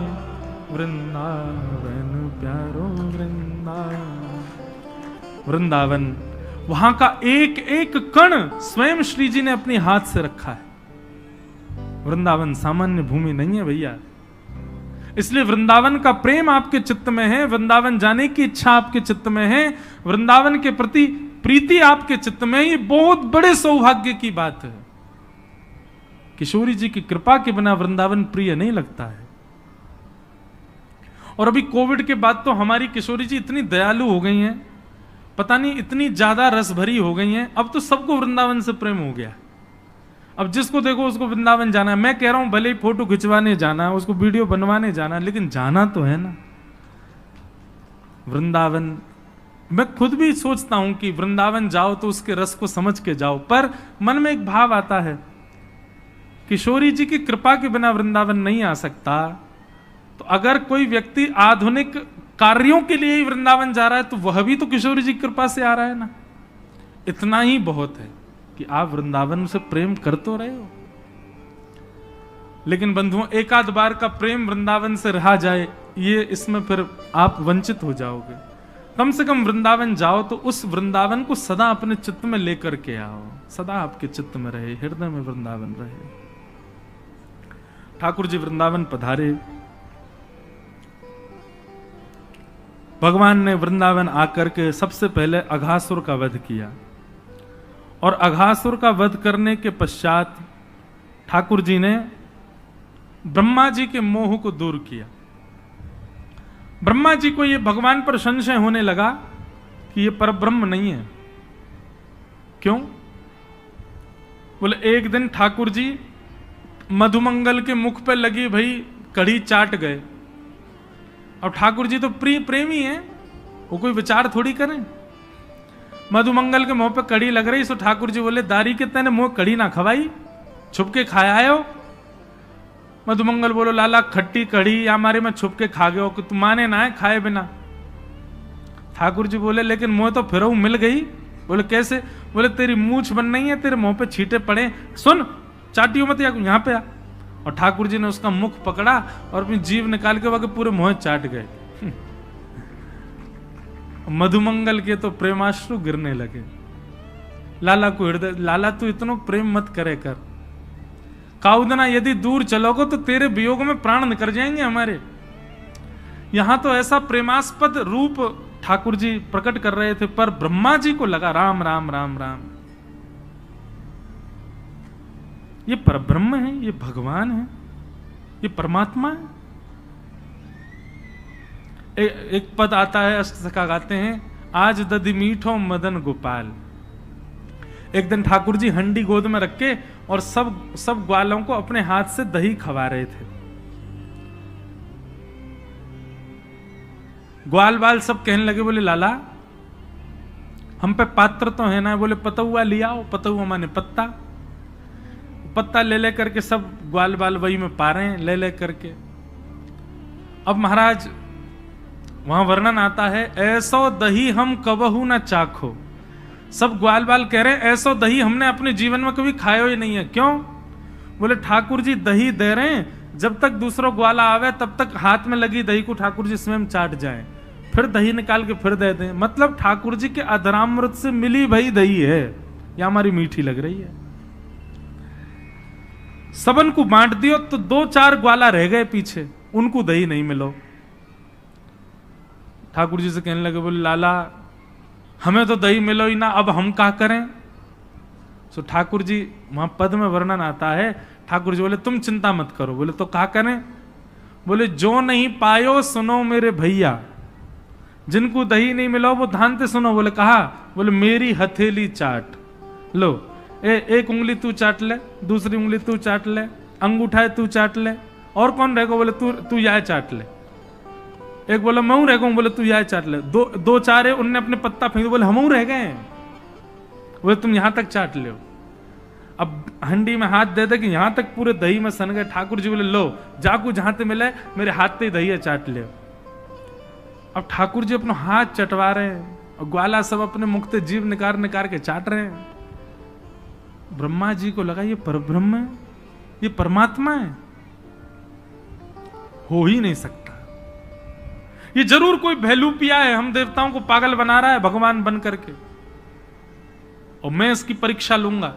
वृंदावन प्यारो वृंदावन, वहां का एक एक कण स्वयं श्री जी ने अपने हाथ से रखा है। वृंदावन सामान्य भूमि नहीं है भैया, इसलिए वृंदावन का प्रेम आपके चित्त में है, वृंदावन जाने की इच्छा आपके चित्त में है, वृंदावन के प्रति प्रीति आपके चित्त में, ये बहुत बड़े सौभाग्य की बात है। किशोरी जी की कृपा के बिना वृंदावन प्रिय नहीं लगता है। और अभी कोविड के बाद तो हमारी किशोरी जी इतनी दयालु हो गई हैं, पता नहीं इतनी ज्यादा रस भरी हो गई हैं, अब तो सबको वृंदावन से प्रेम हो गया। अब जिसको देखो उसको वृंदावन जाना है। मैं कह रहा हूं भले ही फोटो खिंचवाने जाना है, उसको वीडियो बनवाने जाना है, लेकिन जाना तो है ना वृंदावन। मैं खुद भी सोचता हूं कि वृंदावन जाओ तो उसके रस को समझ के जाओ, पर मन में एक भाव आता है किशोरी जी की कृपा के बिना वृंदावन नहीं आ सकता। तो अगर कोई व्यक्ति आधुनिक कार्यों के लिए ही वृंदावन जा रहा है तो वह भी तो किशोरी जी की कृपा से आ रहा है ना। इतना ही बहुत है कि आप वृंदावन से प्रेम कर तो रहे हो। लेकिन बंधुओं, एक आध बार का प्रेम वृंदावन से रहा जाए, ये इसमें फिर आप वंचित हो जाओगे। कम से कम वृंदावन जाओ तो उस वृंदावन को सदा अपने चित्त में लेकर के आओ, सदा आपके चित्त में रहे, हृदय में वृंदावन रहे। ठाकुर जी वृंदावन पधारे। भगवान ने वृंदावन आकर के सबसे पहले अघासुर का वध किया, और अघासुर का वध करने के पश्चात ठाकुर जी ने ब्रह्मा जी के मोह को दूर किया। ब्रह्मा जी को यह भगवान पर संशय होने लगा कि यह परब्रह्म नहीं है। क्यों? बोले एक दिन ठाकुर जी मधुमंगल के मुख पे लगी भई कढ़ी चाट गए। अब ठाकुर जी तो प्रेमी हैं, वो कोई विचार थोड़ी करें। मधुमंगल के मुंह पे कड़ी लग रही, सो ठाकुर जी बोले दारी के तेने मुंह कड़ी ना खवाई, छुप के खाया आयो। मधुमंगल बोलो लाला खट्टी कड़ी या हमारे में छुप के खा गए, तू माने ना है खाए बिना। ठाकुर जी बोले लेकिन मुंह तो फिर मिल गई। बोले कैसे? बोले तेरी मूछ बन नहीं है, तेरे मुंह पे छींटे पड़े, सुन चाटियो मत, यहाँ पे आ। और ठाकुर जी ने उसका मुख पकड़ा और अपनी जीभ निकाल के वह पूरे मुंह चाट गए। मधुमंगल के तो प्रेमाश्रु गिरने लगे। लाला को हृदय, लाला तू इतना प्रेम मत करे कर, काउदना यदि दूर चलोगे तो तेरे वियोग में प्राण निकल जाएंगे हमारे। यहां तो ऐसा प्रेमास्पद रूप ठाकुर जी प्रकट कर रहे थे, पर ब्रह्मा जी को लगा राम राम राम राम, ये परब्रह्म है, ये भगवान है, ये परमात्मा है। एक पद आता है, अष्टसखा गाते हैं, आज दधि मीठो मदन गोपाल। एक दिन ठाकुर जी हंडी गोद में रख के और सब ग्वालों को अपने हाथ से दही खवा रहे थे। ग्वाल बाल सब कहने लगे, बोले लाला हम पे पात्र तो है ना। बोले पतुआ लिया आओ। पतुआ माने पत्ता, पत्ता ले ले करके सब ग्वाल बाल वही में पा रहे हैं ले ले करके। अब महाराज वहां वर्णन आता है, ऐसो दही हम कबहू ना चाखो। सब ग्वाल बाल कह रहे हैं ऐसो दही हमने अपने जीवन में कभी खाया ही नहीं है। क्यों? बोले ठाकुर जी दही दे रहे हैं, जब तक दूसरा ग्वाला आवे तब तक हाथ में लगी दही को ठाकुर जी स्वयं चाट जाए, फिर दही निकाल के फिर दे दें। मतलब ठाकुर जी के अधरामृत से मिली भई दही है, या हमारी मीठी लग रही है। सबन को बांट दियो तो 2-4 ग्वाला रह गए पीछे, उनको दही नहीं मिलो। ठाकुर जी से कहने लगे, बोले लाला हमें तो दही मिलो ही ना, अब हम क्या करें? सो ठाकुर जी वहां पद में वर्णन आता है, ठाकुर जी बोले तुम चिंता मत करो। बोले तो क्या करें? बोले जो नहीं पायो सुनो मेरे भैया, जिनको दही नहीं मिलो वो ध्यान से सुनो। बोले कहा? बोले मेरी हथेली चाट लो, एक उंगली तू चाट ले, दूसरी उंगली तू चाट ले, अंगूठा तू चाट ले, और कौन रहेगा? बोले तू यह चाट ले। एक बोला मैं रह गया, बोले तू यह चाट ले। दो चार है, उनने अपने पत्ता फेंक, बोले हम रह गए, बोले तुम यहां तक चाट ले। अब हंडी में हाथ दे दे कि यहां तक पूरे दही में सन गए। ठाकुर जी बोले लो जाकू जहां ते मिले मेरे हाथ से दही चाट ले। अब ठाकुर जी अपना हाथ चटवा रहे हैं और ग्वाला सब अपने मुख से जीभ निकाल निकाल के चाट रहे हैं। ब्रह्मा जी को लगा ये परब्रह्म है, ये परमात्मा है, हो ही नहीं सकता, ये जरूर कोई भेलूपिया है, हम देवताओं को पागल बना रहा है भगवान बन करके, और मैं इसकी परीक्षा लूंगा।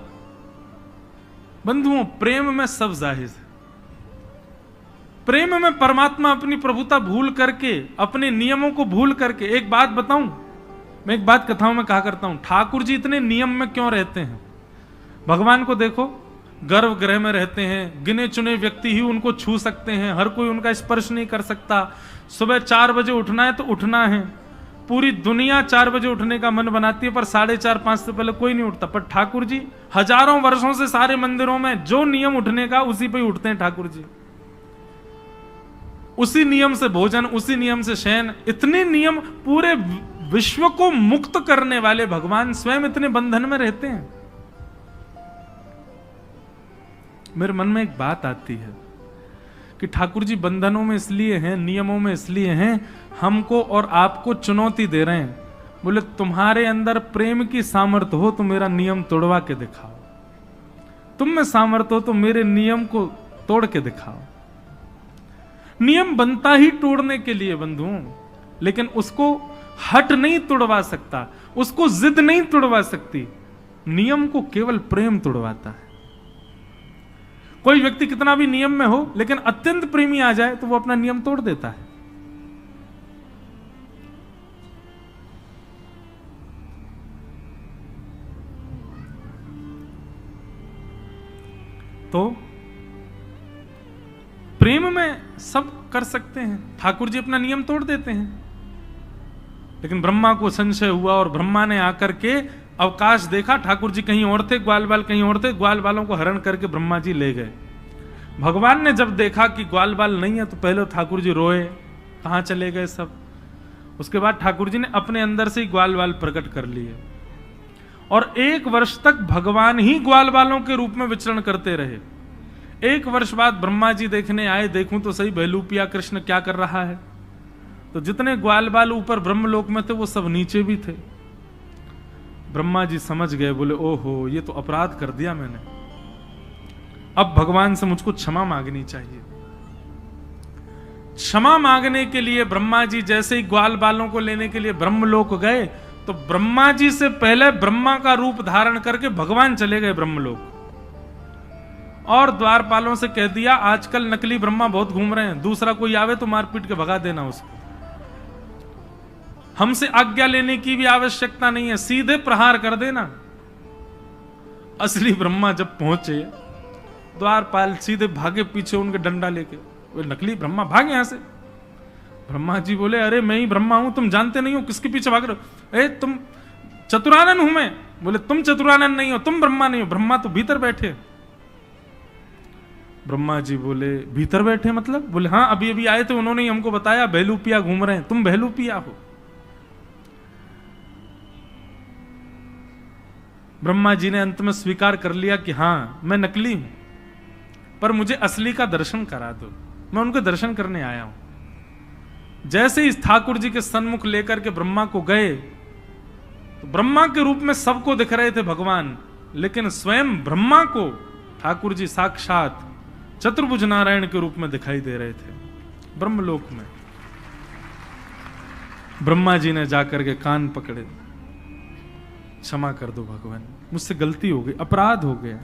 बंधुओं, प्रेम में सब जाहिर है। प्रेम में परमात्मा अपनी प्रभुता भूल करके, अपने नियमों को भूल करके, एक बात बताऊं, मैं एक बात कथाओं में कहा करता हूं, ठाकुर जी इतने नियम में क्यों रहते हैं? भगवान को देखो, गर्भगृह में रहते हैं, गिने चुने व्यक्ति ही उनको छू सकते हैं, हर कोई उनका स्पर्श नहीं कर सकता। सुबह 4 बजे उठना है तो उठना है, पूरी दुनिया 4 बजे उठने का मन बनाती है, पर 4:30-5 से पहले कोई नहीं उठता। पर ठाकुर जी हजारों वर्षों से सारे मंदिरों में जो नियम उठने का, उसी पे ही उठते हैं ठाकुर जी। उसी नियम से भोजन, उसी नियम से शयन, इतने नियम, पूरे विश्व को मुक्त करने वाले भगवान स्वयं इतने बंधन में रहते हैं। मेरे मन में एक बात आती है कि ठाकुर जी बंधनों में इसलिए हैं, नियमों में इसलिए हैं, हमको और आपको चुनौती दे रहे हैं। बोले तुम्हारे अंदर प्रेम की सामर्थ्य हो तो मेरा नियम तोड़वा के दिखाओ, तुम में सामर्थ्य हो तो मेरे नियम को तोड़ के दिखाओ। नियम बनता ही तोड़ने के लिए बंधुओं, लेकिन उसको हट नहीं तोड़वा सकता, उसको जिद नहीं तोड़वा सकती, नियम को केवल प्रेम तोड़वाता है। कोई व्यक्ति कितना भी नियम में हो, लेकिन अत्यंत प्रेमी आ जाए तो वो अपना नियम तोड़ देता है। तो प्रेम में सब कर सकते हैं, ठाकुर जी अपना नियम तोड़ देते हैं। लेकिन ब्रह्मा को संशय हुआ और ब्रह्मा ने आकर के अवकाश देखा, ठाकुर जी कहीं और थे, ग्वाल बाल कहीं और थे, ग्वाल बालों को हरण करके ब्रह्मा जी ले गए। भगवान ने जब देखा कि ग्वाल बाल नहीं है तो पहले ठाकुर जी रोए, कहां चले गए सब। उसके बाद ठाकुर जी ने अपने अंदर से ही ग्वाल बाल प्रकट कर लिए और 1 वर्ष तक भगवान ही ग्वाल बालों के रूप में विचरण करते रहे। 1 वर्ष बाद ब्रह्मा जी देखने आए, देखूं तो सही भेलूपिया कृष्ण क्या कर रहा है। तो जितने ग्वाल बाल ऊपर ब्रह्मलोक में थे वो सब नीचे भी थे। ब्रह्मा जी समझ गए, बोले ओहो ये तो अपराध कर दिया मैंने, अब भगवान से मुझको क्षमा मांगनी चाहिए। क्षमा मांगने के लिए ब्रह्मा जी जैसे ही ग्वाल बालों को लेने के लिए ब्रह्मलोक गए, तो ब्रह्मा जी से पहले ब्रह्मा का रूप धारण करके भगवान चले गए ब्रह्मलोक और द्वारपालों से कह दिया आजकल नकली ब्रह्मा बहुत घूम रहे हैं, दूसरा कोई आवे तो मारपीट के भगा देना उसको, हमसे आज्ञा लेने की भी आवश्यकता नहीं है, सीधे प्रहार कर देना। असली ब्रह्मा जब पहुंचे, द्वारपाल सीधे भागे पीछे उनके डंडा लेके, वो नकली ब्रह्मा भागे यहां से। ब्रह्मा जी बोले अरे मैं ही ब्रह्मा हूं, तुम जानते नहीं हो किसके पीछे भाग रहे हो? ए तुम चतुरानन हूं मैं। बोले तुम चतुरानन नहीं हो, तुम ब्रह्मा नहीं हो, ब्रह्मा तो भीतर बैठे। ब्रह्मा जी बोले भीतर बैठे मतलब? बोले हाँ अभी अभी आए थे, उन्होंने ही हमको बताया भेलूपिया घूम रहे हैं, तुम भेलूपिया हो। ब्रह्मा जी ने अंत में स्वीकार कर लिया कि हाँ मैं नकली हूं, पर मुझे असली का दर्शन करा दो, मैं उनके दर्शन करने आया हूं। जैसे ही ठाकुर जी के सन्मुख लेकर के ब्रह्मा को गए, तो ब्रह्मा के रूप में सबको दिख रहे थे भगवान, लेकिन स्वयं ब्रह्मा को ठाकुर जी साक्षात चतुर्भुज नारायण के रूप में दिखाई दे रहे थे ब्रह्मलोक में। ब्रह्मा जी ने जाकर के कान पकड़े, क्षमा कर दो भगवान, मुझसे गलती हो गई, अपराध हो गया।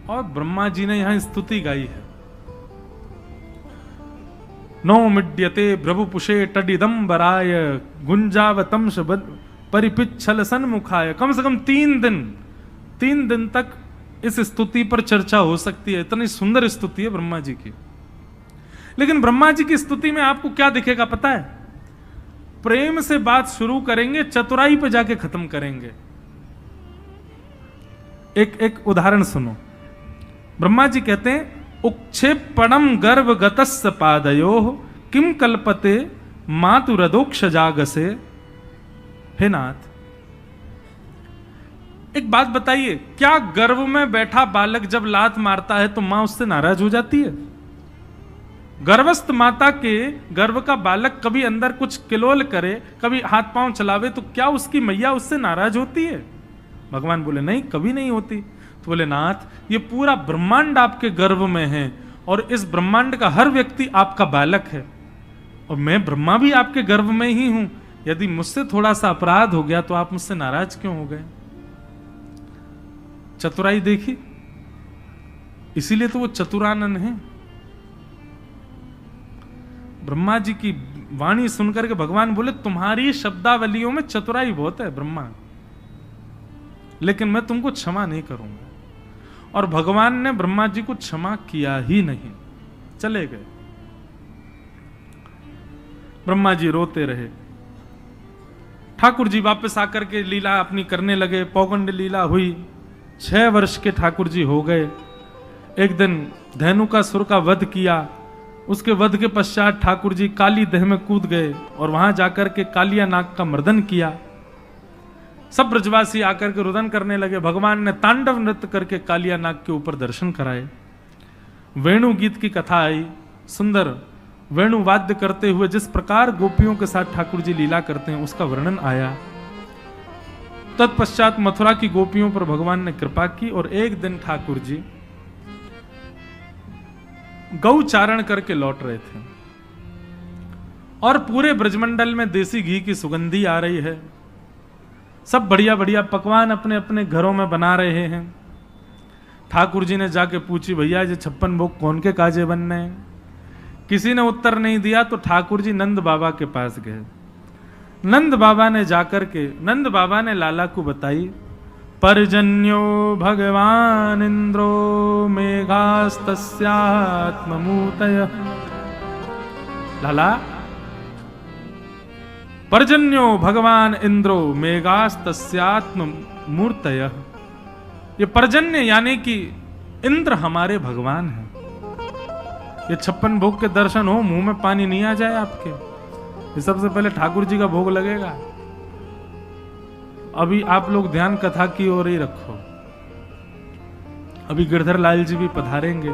और ब्रह्मा जी ने यहां स्तुति गाई है, नो मिड्यते प्रभुपुषे टडिदंबराय गुंजावतम परिपिच्छल सन्मुखाय। कम से कम 3 दिन तक इस स्तुति पर चर्चा हो सकती है, इतनी सुंदर स्तुति है ब्रह्मा जी की। लेकिन ब्रह्मा जी की स्तुति में आपको क्या दिखेगा पता है? प्रेम से बात शुरू करेंगे, चतुराई पे जाके खत्म करेंगे। एक उदाहरण सुनो। ब्रह्मा जी कहते हैं उक्षेपणम गर्भ गतस्य पादयो किम कल्पते मातुरदोक्ष जागसे। हे नाथ, एक बात बताइए, क्या गर्भ में बैठा बालक जब लात मारता है तो मां उससे नाराज हो जाती है? गर्भस्थ माता के गर्भ का बालक कभी अंदर कुछ किलोल करे, कभी हाथ पांव चलावे, तो क्या उसकी मैया उससे नाराज होती है? भगवान बोले नहीं, कभी नहीं होती। तो बोले नाथ, ये पूरा ब्रह्मांड आपके गर्भ में है और इस ब्रह्मांड का हर व्यक्ति आपका बालक है और मैं ब्रह्मा भी आपके गर्भ में ही हूं। यदि मुझसे थोड़ा सा अपराध हो गया तो आप मुझसे नाराज क्यों हो गए? चतुराई देखी, इसीलिए तो वो चतुरानन है। ब्रह्मा जी की वाणी सुनकर के भगवान बोले तुम्हारी शब्दावलियों में चतुराई बहुत है ब्रह्मा, लेकिन मैं तुमको क्षमा नहीं करूंगा। और भगवान ने ब्रह्मा जी को क्षमा किया ही नहीं, चले गए। ब्रह्मा जी रोते रहे। ठाकुर जी वापस आकर के लीला अपनी करने लगे। पौगंड लीला हुई, 6 वर्ष के ठाकुर जी हो गए। एक दिन धेनुकासुर का वध किया। उसके वध के पश्चात ठाकुर जी काली दह में कूद गए और वहां जाकर के कालिया नाग का मर्दन किया। सब ब्रजवासी आकर के रुदन करने लगे। भगवान ने तांडव नृत्य करके कालिया नाग के ऊपर दर्शन कराए। वेणु गीत की कथा आई, सुंदर वेणु वाद्य करते हुए जिस प्रकार गोपियों के साथ ठाकुर जी लीला करते हैं उसका वर्णन आया। तत्पश्चात मथुरा की गोपियों पर भगवान ने कृपा की और एक दिन ठाकुर जी गौ चारण करके लौट रहे थे और पूरे ब्रजमंडल में देसी घी की सुगंधी आ रही है। सब बढ़िया बढ़िया पकवान अपने अपने घरों में बना रहे हैं। ठाकुर जी ने जाके पूछी, भैया ये 56 भोग कौन के काजे बनने हैं? किसी ने उत्तर नहीं दिया तो ठाकुर जी नंद बाबा के पास गए। नंद बाबा ने जाकर के नंद बाबा ने लाला को बताई, पर्जन्यो भगवान इंद्रो मेघास्तस्यात्ममूर्तय। लाला, पर्जन्यो भगवान इंद्रो मेघास्तस्यात्ममूर्तय। ये पर्जन्य यानी कि इंद्र हमारे भगवान हैं। ये 56 भोग के दर्शन हो, मुंह में पानी नहीं आ जाए आपके। ये सबसे पहले ठाकुर जी का भोग लगेगा। अभी आप लोग ध्यान कथा की ओर ही रखो। अभी गिरधर लाल जी भी पधारेंगे,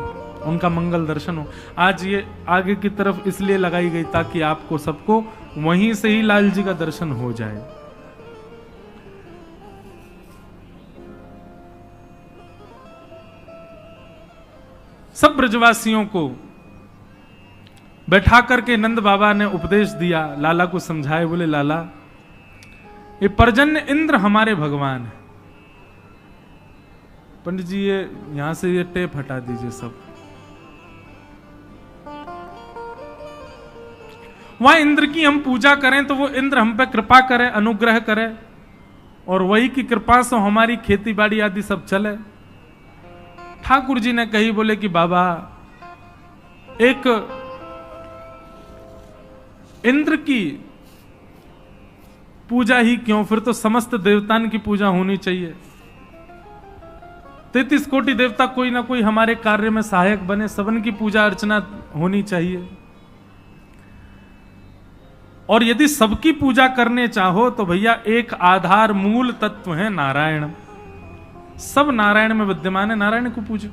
उनका मंगल दर्शन हो। आज ये आगे की तरफ इसलिए लगाई गई ताकि आपको सबको वहीं से ही लाल जी का दर्शन हो जाए। सब ब्रजवासियों को बैठा करके नंद बाबा ने उपदेश दिया, लाला को समझाए। बोले लाला, ये पर्जन्य इंद्र हमारे भगवान है। पंडित जी ये यहां से ये टेप हटा दीजिए सब। वहां इंद्र की हम पूजा करें तो वो इंद्र हम पे कृपा करे, अनुग्रह करे और वही की कृपा से हमारी खेती बाड़ी आदि सब चले। ठाकुर जी ने कही, बोले कि बाबा एक इंद्र की पूजा ही क्यों, फिर तो समस्त देवताओं की पूजा होनी चाहिए। 33 कोटि देवता कोई ना कोई हमारे कार्य में सहायक बने, सबन की पूजा अर्चना होनी चाहिए। और यदि सबकी पूजा करने चाहो तो भैया एक आधार मूल तत्व है नारायण। सब नारायण में विद्यमान है, नारायण को पूजो।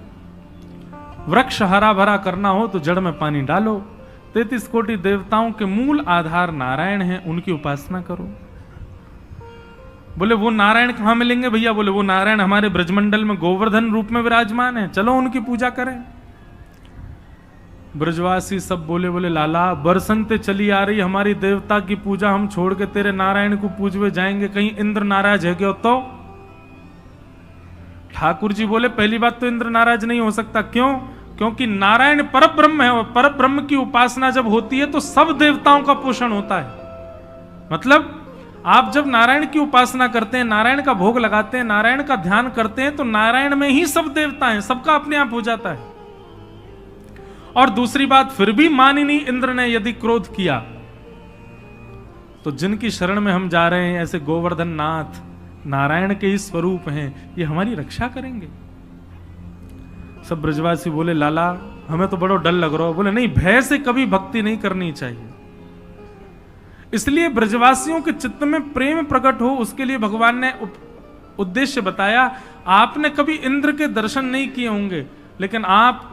वृक्ष हरा भरा करना हो तो जड़ में पानी डालो। 33 कोटि देवताओं के मूल आधार नारायण हैं, उनकी उपासना करो। बोले वो नारायण कहां मिलेंगे भैया? बोले वो नारायण हमारे ब्रजमंडल में गोवर्धन रूप में विराजमान है, चलो उनकी पूजा करें। ब्रजवासी सब बोले लाला, बरसंते चली आ रही हमारी देवता की पूजा, हम छोड़ के तेरे नारायण को पूजवे जाएंगे, कहीं इंद्र नाराज है क्या? तो ठाकुर जी बोले पहली बात तो इंद्र नाराज नहीं हो सकता। क्यों? क्योंकि नारायण परब्रह्म है और परब्रह्म की उपासना जब होती है तो सब देवताओं का पोषण होता है। मतलब आप जब नारायण की उपासना करते हैं, नारायण का भोग लगाते हैं, नारायण का ध्यान करते हैं तो नारायण में ही सब देवता हैं, सबका अपने आप हो जाता है। और दूसरी बात, फिर भी मानिनी इंद्र ने यदि क्रोध किया तो जिनकी शरण में हम जा रहे हैं, ऐसे गोवर्धन नाथ नारायण के ही स्वरूप हैं, ये हमारी रक्षा करेंगे। सब ब्रजवासी बोले लाला हमें तो बड़ा डर लग रहा है। बोले नहीं, भय से कभी भक्ति नहीं करनी चाहिए। इसलिए ब्रजवासियों के चित्त में प्रेम प्रकट हो, उसके लिए भगवान ने उद्देश्य बताया। आपने कभी इंद्र के दर्शन नहीं किए होंगे, लेकिन आप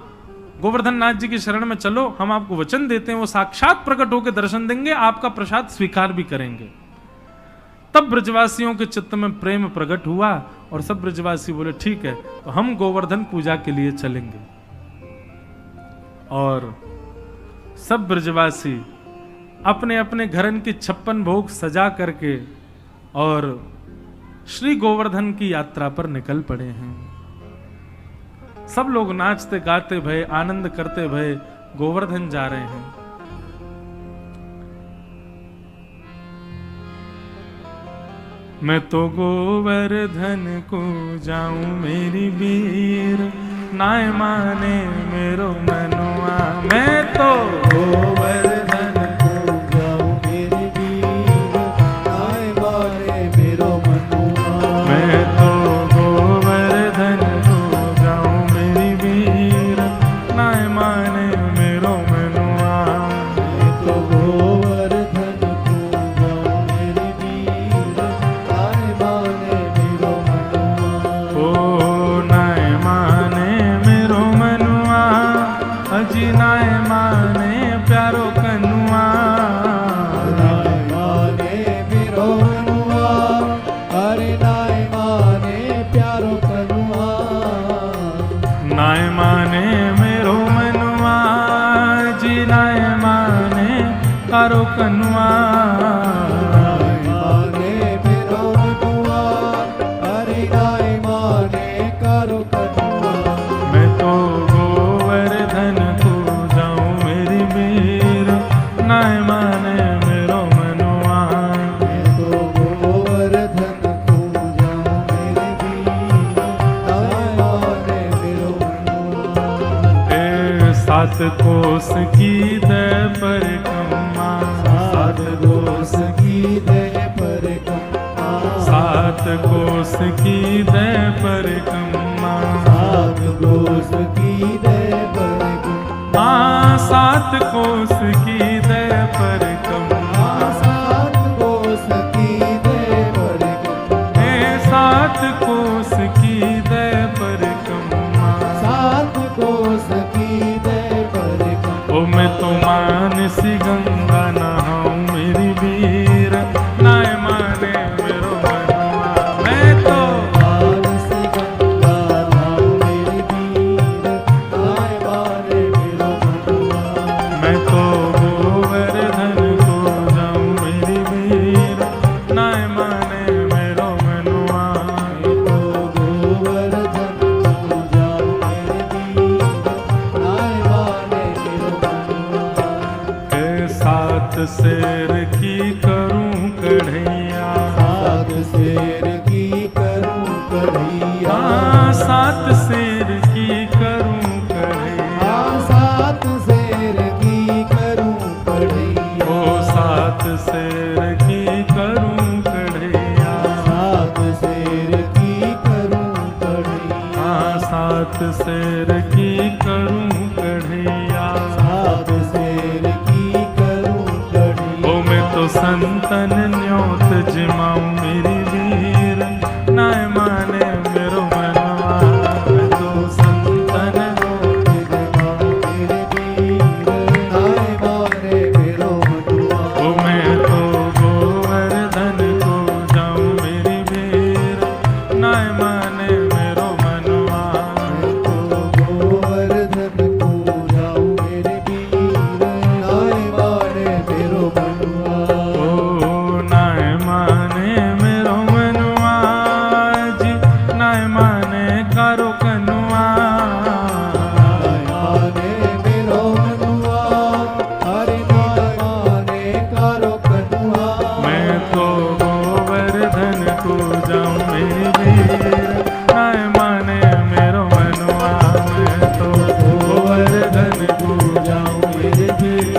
गोवर्धन नाथ जी की शरण में चलो, हम आपको वचन देते हैं, वो साक्षात प्रकट होकर दर्शन देंगे, आपका प्रसाद स्वीकार भी करेंगे। तब ब्रजवासियों के चित्त में प्रेम प्रकट हुआ और सब ब्रजवासी बोले ठीक है, तो हम गोवर्धन पूजा के लिए चलेंगे। और सब ब्रजवासी अपने अपने घरन की 56 भोग सजा करके और श्री गोवर्धन की यात्रा पर निकल पड़े हैं। सब लोग नाचते गाते भय, आनंद करते भय गोवर्धन जा रहे हैं। मैं तो गोवर्धन को जाऊं मेरी वीर, नाय माने मेरो मनुआ। मैं तो गोवर्धन को जाऊं मेरी वीर, नाय माने मेरो मनुआ। मैं तो गोवर्धन को जाऊं मेरी वीर, नाय माने मेरो मनुआ। मैं तो गोवर्धन को जाऊं मेरी वीर, नाय माने मेरो मनुआ। ओ नाय माने मेरो मनुआ, अजी नाय माने प्यारो कनुआ। नाय माने मेरो मनुआ, अरे नाय माने प्यारो कनुआ। नाय माने मेरो मनुआ, जी नाय माने प्यारो कनुआ। नाय माने मेरो मनुआ, अरे नाय माने प्यारो कनुआ। मैं तो गोवर्धन को जाऊं मेरी वीर, नाय माने मेरो मनुआ। मैं तो गोवर्धन को जाऊं मेरी वीर, नाय माने मेरो मनुआ। ए 7 कोस की दय परिक्रमा, 7 कोस की दय परिक्रमा। 7 कोस की दय परिक्रमा, 7 कोस की दय परिक्रमा। 7 कोस की दय परिक्रमा, 7 कोस की दय परिक्रमा। 7 कोस की दय परिक्रमा, 7 कोस की दय परिक्रमा। ओ मैं तो मानसी गंगा नहाऊं मेरी वीर, नाय माने मेरो मनुआ। मैं तो मानसी गंगा नहाऊं मेरी वीर, नाय माने मेरो मनुआ। मैं तो गोवर्धन को जाऊं मेरी वीर, नाय माने मेरो मनुआ। मैं तो गोवर्धन को जाऊं मेरी वीर, नाय माने मेरो मनुआ। 7 शेर की करूं कढ़ैया, 7 शेर की करूं कढ़ैया। 7 शेर की करूं कढ़ैया, 7 शेर की करूं कढ़ैया। ओ 7 शेर की करूं कढ़ैया, 7 शेर की करूं कढ़ैया। 7 शेर की करूं कढ़ैया, 7 शेर की करूं कढ़ैया। ओ मैं तो संतन न्योत जिमाऊं मेरी वीर, नाय माने मेरो मनुआ। मैं तो संतन न्योत जिमाऊं मेरी वीर, नाय माने मेरो मनुआ। ओ मैं तो गोवर्धन को जाऊं मेरी वीर, नाय माने मेरो मनुआ। मैं तो गोवर्धन को जाऊं मेरी वीर, नाय माने मेरो मनुआ। ओ नाय माने मेरो मनुआ, जी नाय माने कारो कनुआ। नाय माने मेरो मनुआ, अरे नाय माने कारो कनुआ। मैं तो गोवर्धन को जाऊं मेरी वीर, नाय माने मेरो मनुआ। मैं तो गोवर्धन को जाऊं मेरी वीर,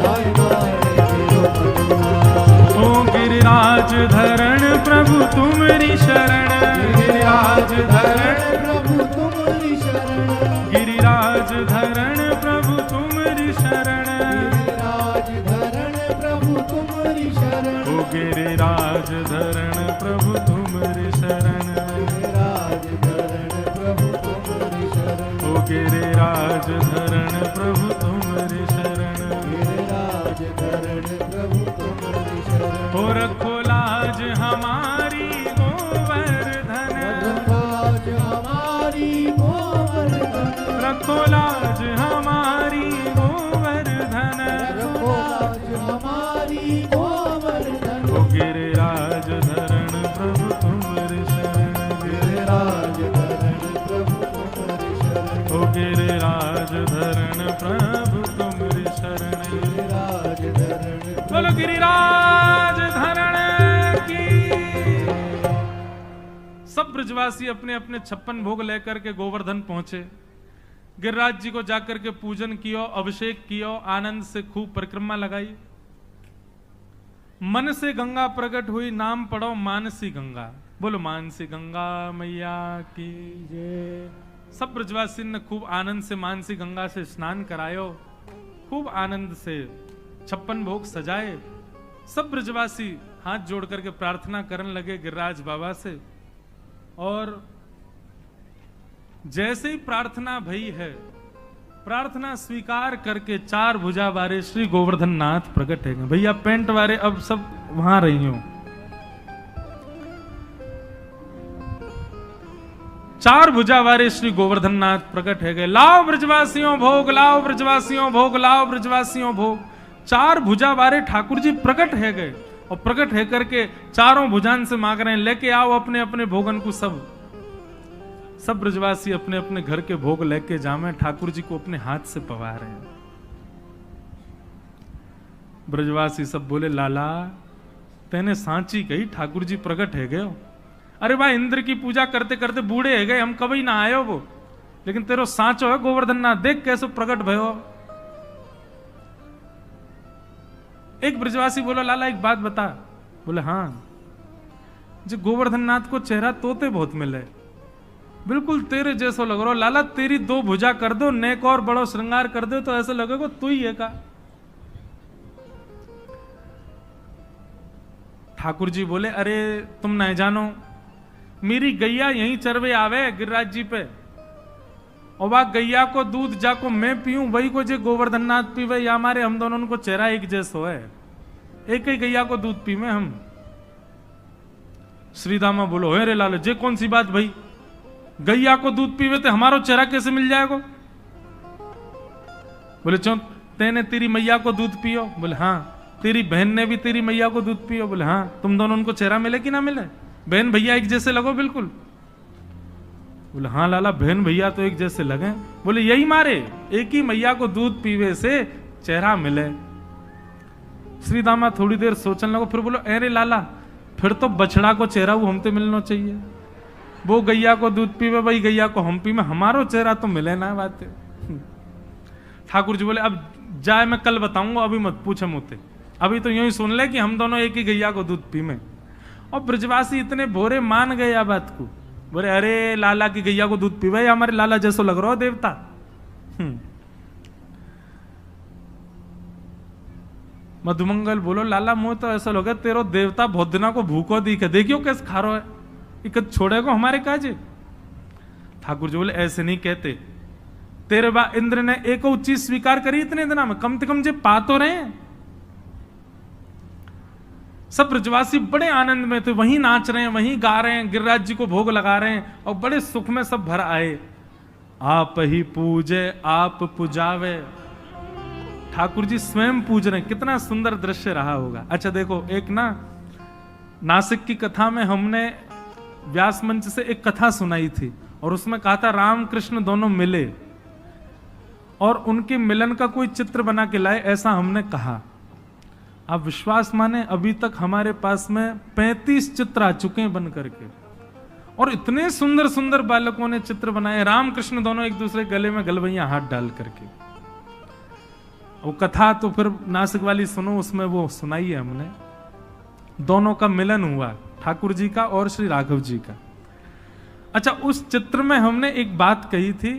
नाय माने मेरो मनुआ। ओ गिरिराज धरण प्रभु तुम्हारी शरण, गिरिराज धरण प्रभु तुम्हारी शरण। गिरिराज धरण प्रभु तुम्हारी शरण, गिरिराज धरण प्रभु तुम्हारी शरण। ओ गिरिराज धरण प्रभु तुम्हारी शरण, गिरिराज धरण प्रभु तुम्हारी शरण। ओ गिरिराज धरण प्रभु तुम्हारी शरण, गिरिराज धरण प्रभु तुम्हारी शरण। हो रखो लाज हमारी गोवर्धन, रखो लाज हमारी गोवर्धन, रखो लाज हमारी गोवर्धन, रखो लाज हमारी गोवर्धन। हो गिरिराज धरण प्रभु तुम्हारी शरण, गिरिराज धरण प्रभु तुम्हारी शरण, हो गिरिराज धरण प्रभु तुम्हारी शरण। गिरिराज धरण बोलो गिरिराज धरण की। सब ब्रजवासी अपने अपने 56 भोग लेकर के गोवर्धन पहुंचे। गिरिराज जी को जाकर के पूजन कियो, अभिषेक कियो, आनंद से खूब परिक्रमा लगाई। मन से गंगा प्रकट हुई, नाम पढ़ो मानसी गंगा। बोलो मानसी गंगा मैया की जय। सब ब्रजवासी ने खूब आनंद से मानसी गंगा से स्नान करायो, खूब आनंद से 56 भोग सजाए। सब ब्रजवासी हाथ जोड़ करके प्रार्थना करने लगे गिरिराज बाबा से। और जैसे ही प्रार्थना भई है, प्रार्थना स्वीकार करके 4 भुजा वाले श्री गोवर्धन नाथ प्रकट है। भैया पेंट वाले अब सब वहां रही हो। 4 भुजा वाले श्री गोवर्धन नाथ प्रकट है गए। लाओ ब्रजवासियों भोग, लाओ ब्रजवासियों भोग, लाओ ब्रजवासियों भोग। 4 भुजा वाले ठाकुर जी प्रकट है गए और प्रकट है करके चारों भुजान से मांग रहे हैं, लेके आओ अपने अपने भोगन को। सब ब्रजवासी अपने अपने घर के भोग लेके जामे ठाकुर जी को अपने हाथ से पवा रहे हैं। ब्रजवासी सब बोले लाला तेने सांची कही, ठाकुर जी प्रकट है गए। अरे भाई इंद्र की पूजा करते करते बूढ़े है गए, हम कभी ना आयो वो, लेकिन तेरो सांचो है गोवर्धन नाथ, देख कैसे प्रकट भयो। एक ब्रजवासी बोला लाला एक बात बता। बोले हाँ, जो गोवर्धन नाथ को चेहरा तोते बहुत मिले, बिल्कुल तेरे जैसो लग रहा। लाला तेरी 2 भुजा कर दो, नेक और बड़ो श्रृंगार कर दो तो ऐसे लगेगा तू ही है का। ठाकुर जी बोले अरे तुम नहीं जानो, मेरी गैया यहीं चरवे आवे गिरिराज जी पे, और वह गैया को दूध जाको मैं पीऊं, वही को जे गोवर्धन नाथ पीवे, या हमारे हम दोनों को चेहरा एक जैसो है, एक ही गैया को दूध पीवे हम। श्रीदामा बोलो हे रे लाल, जे कौन सी बात भाई, गैया को दूध पीवे तो हमारो चेहरा कैसे मिल जाएगा। बोले चो तेने तेरी मैया को दूध पियो। बोले हाँ। तेरी बहन ने भी तेरी मैया को दूध पियो। बोले हाँ। तुम दोनों उनको चेहरा मिले कि ना मिले, बहन भैया एक जैसे लगो बिल्कुल। बोले हाँ लाला बहन भैया तो एक जैसे लगे। बोले यही मारे एक ही मैया को दूध पीवे से चेहरा मिले। श्रीदामा थोड़ी देर सोचने लगो, फिर बोलो अरे लाला फिर तो बछड़ा को चेहरा वो हमसे मिलना चाहिए, वो गैया को दूध पीवे भाई गैया को हम पीवे, हमारो चेहरा तो मिले ना बात। ठाकुर जी बोले अब जाए मैं कल बताऊंगा, अभी मत पूछे मुझसे, अभी तो यूं ही सुन ले कि हम दोनों एक ही गैया को दूध पीवे। और ब्रजवासी इतने भोरे मान गए बात को, बोले अरे लाला की गैया को दूध पीवे, हमारे लाला जैसो लग रहा हो देवता। मधुमंगल बोलो लाला मुंह तो ऐसा लगे तेरो देवता बहुत दिना को भूखो दिखे, देखियो कैसे खा रहा है, इकत छोड़ेगा हमारे काजे। ठाकुर जी बोले ऐसे नहीं कहते, तेरे बा इंद्र ने एक चीज स्वीकार करी इतने दिना में, कम से कम जे पा तो रहे हैं। सब ब्रजवासी बड़े आनंद में थे, वहीं नाच रहे हैं, वहीं गा रहे हैं, गिरिराज जी को भोग लगा रहे हैं और बड़े सुख में सब भर आए। आप ही पूजे आप पुजावे, ठाकुर जी स्वयं पूज रहे हैं। कितना सुंदर दृश्य रहा होगा। अच्छा देखो, एक ना नासिक की कथा में हमने व्यास मंच से एक कथा सुनाई थी और उसमें कहा था राम कृष्ण दोनों मिले और उनके मिलन का कोई चित्र बना के लाए, ऐसा हमने कहा। आप विश्वास माने अभी तक हमारे पास में 35 चित्र आ चुके हैं बन करके, और इतने सुंदर सुंदर बालकों ने चित्र बनाए, राम कृष्ण दोनों एक दूसरे गले में गलवैया हाथ डाल करके। वो कथा तो फिर नासिक वाली सुनो, उसमें वो सुनाई है हमने, दोनों का मिलन हुआ, ठाकुर जी का और श्री राघव जी का। अच्छा, उस चित्र में हमने एक बात कही थी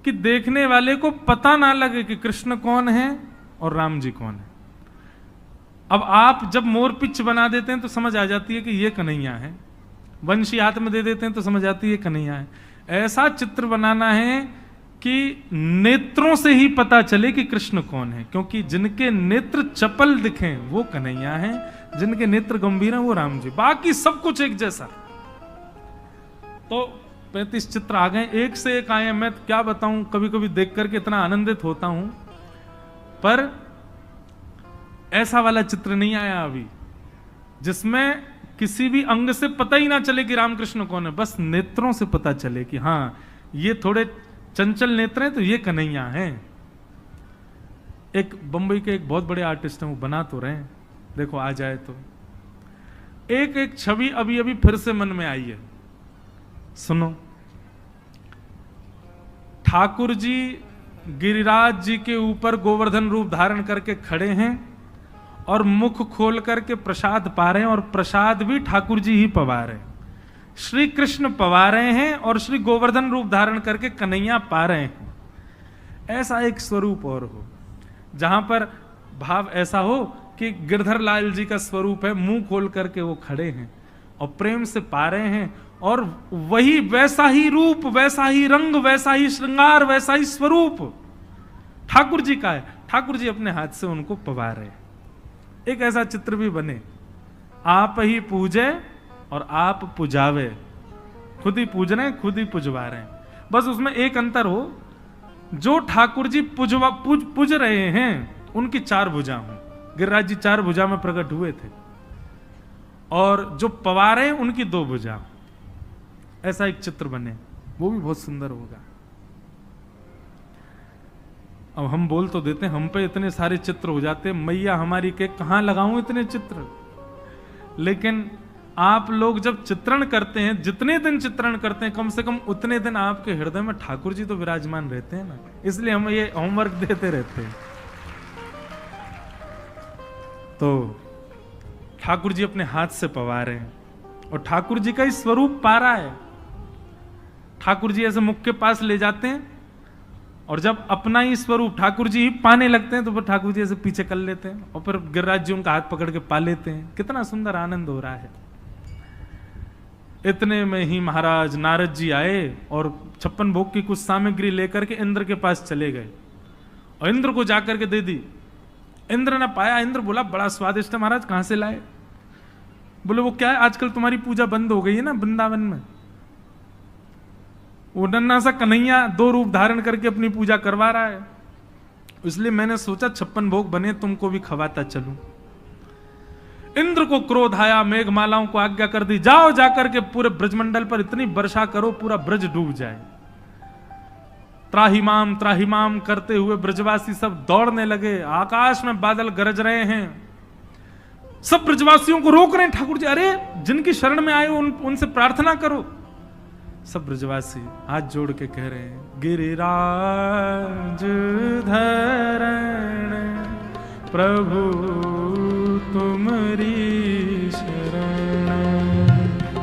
कि देखने वाले को पता ना लगे कि कृष्ण कौन है और राम जी कौन है। अब आप जब मोर पिच बना देते हैं तो समझ आ जाती है कि ये कन्हैया है, वंशी हाथ में दे देते हैं तो समझ आती है कन्हैया है। ऐसा चित्र बनाना है कि नेत्रों से ही पता चले कि कृष्ण कौन है, क्योंकि जिनके नेत्र चपल दिखें वो कन्हैया हैं, जिनके नेत्र गंभीर हैं वो राम जी, बाकी सब कुछ एक जैसा। तो 35 चित्र आ गए, एक से एक आए। मैं क्या बताऊं, कभी कभी देख करके इतना आनंदित होता हूं, पर ऐसा वाला चित्र नहीं आया अभी जिसमें किसी भी अंग से पता ही ना चले कि रामकृष्ण कौन है, बस नेत्रों से पता चले कि हाँ ये थोड़े चंचल नेत्र हैं तो ये कन्हैया हैं। एक बंबई के एक बहुत बड़े आर्टिस्ट हैं, वो बना तो रहे हैं, देखो आ जाए तो एक एक छवि अभी अभी फिर से मन में आई है, सुनो। ठाकुर जी गिरिराज जी के ऊपर गोवर्धन रूप धारण करके खड़े हैं और मुख खोल करके प्रसाद पा रहे हैं, और प्रसाद भी ठाकुर जी ही पवा रहे हैं। श्री कृष्ण पवा रहे हैं और श्री गोवर्धन रूप धारण करके कन्हैया पा रहे हैं। ऐसा एक स्वरूप और हो जहां पर भाव ऐसा हो कि गिरधर लाल जी का स्वरूप है, मुंह खोल करके वो खड़े हैं और प्रेम से पा रहे हैं, और वही वैसा ही रूप, वैसा ही रंग, वैसा ही श्रृंगार, वैसा ही स्वरूप ठाकुर जी का है। ठाकुर जी अपने हाथ से उनको पवा रहे हैं। एक ऐसा चित्र भी बने, आप ही पूजे और आप पुजावे, खुद ही पूज रहे हैं, खुद ही पुजवा रहे हैं। बस उसमें एक अंतर हो, जो ठाकुर जी पूज रहे हैं उनकी 4 भुजा हों, गिरिराज जी 4 भुजा में प्रकट हुए थे, और जो पवा रहे हैं उनकी 2 भुजा। ऐसा एक चित्र बने, वो भी बहुत सुंदर होगा। अब हम बोल तो देते हैं, हम पे इतने सारे चित्र हो जाते हैं, मैया हमारी के कहां लगाऊं इतने चित्र। लेकिन आप लोग जब चित्रण करते हैं, जितने दिन चित्रण करते हैं, कम से कम उतने दिन आपके हृदय में ठाकुर जी तो विराजमान रहते हैं ना, इसलिए हम ये होमवर्क देते रहते हैं। तो ठाकुर जी अपने हाथ से पवा रहे हैं और ठाकुर जी का ही स्वरूप पा रहा है। ठाकुर जी ऐसे मुख के पास ले जाते हैं, और जब अपना ही स्वरूप ठाकुर जी ही पाने लगते हैं तो फिर ठाकुर जी ऐसे पीछे कर लेते हैं, और फिर गिरिराज जी उनका हाथ पकड़ के पा लेते हैं। कितना सुंदर आनंद हो रहा है। इतने में ही महाराज नारद जी आए और 56 भोग की कुछ सामग्री लेकर के इंद्र के पास चले गए, और इंद्र को जाकर के दे दी। इंद्र ने पाया, इंद्र बोला बड़ा स्वादिष्ट है महाराज, कहां से लाए? बोले वो क्या है, आजकल तुम्हारी पूजा बंद हो गई है ना वृंदावन में। वो नन्ना सा कन्हैया 2 रूप धारण करके अपनी पूजा करवा रहा है, इसलिए मैंने सोचा 56 भोग बने तुमको भी खवाता चलूं। इंद्र को क्रोध आया, मेघमालाओं को आज्ञा कर दी, जाओ जाकर के पूरे ब्रजमंडल पर इतनी वर्षा करो पूरा ब्रज डूब जाए। त्राहिमाम करते हुए ब्रजवासी सब दौड़ने लगे, आकाश में बादल गरज रहे हैं, सब ब्रजवासियों को रोक रहे हैं। ठाकुर जी अरे जिनकी शरण में आए उनसे प्रार्थना करो। सब ब्रजवासी हाथ जोड़ के कह रहे हैं, गिरिराज धरण प्रभु तुमरी शरण,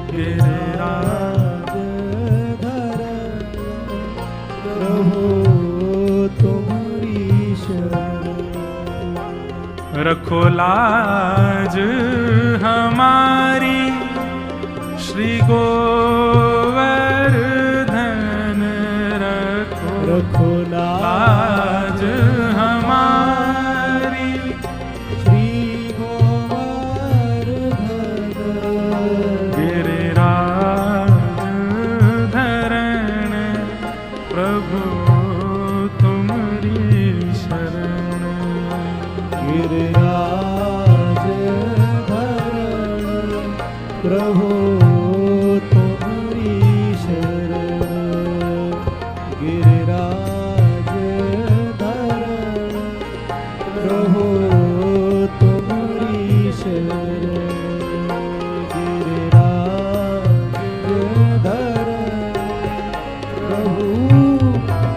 गिरिराज धरण प्रभु तुम्हारी शरण, रखो लाज हमारी श्री गोवर्धन, रखो लाज हमारी श्री गोवर्धन, गिरिराज धरण प्रभु तुमरी शरण, गिरिराज धरण प्रभु तुम्हारी शरण, गिरिराज धरण प्रभु तुम्हारी शरण, गिरिराज धरण प्रभु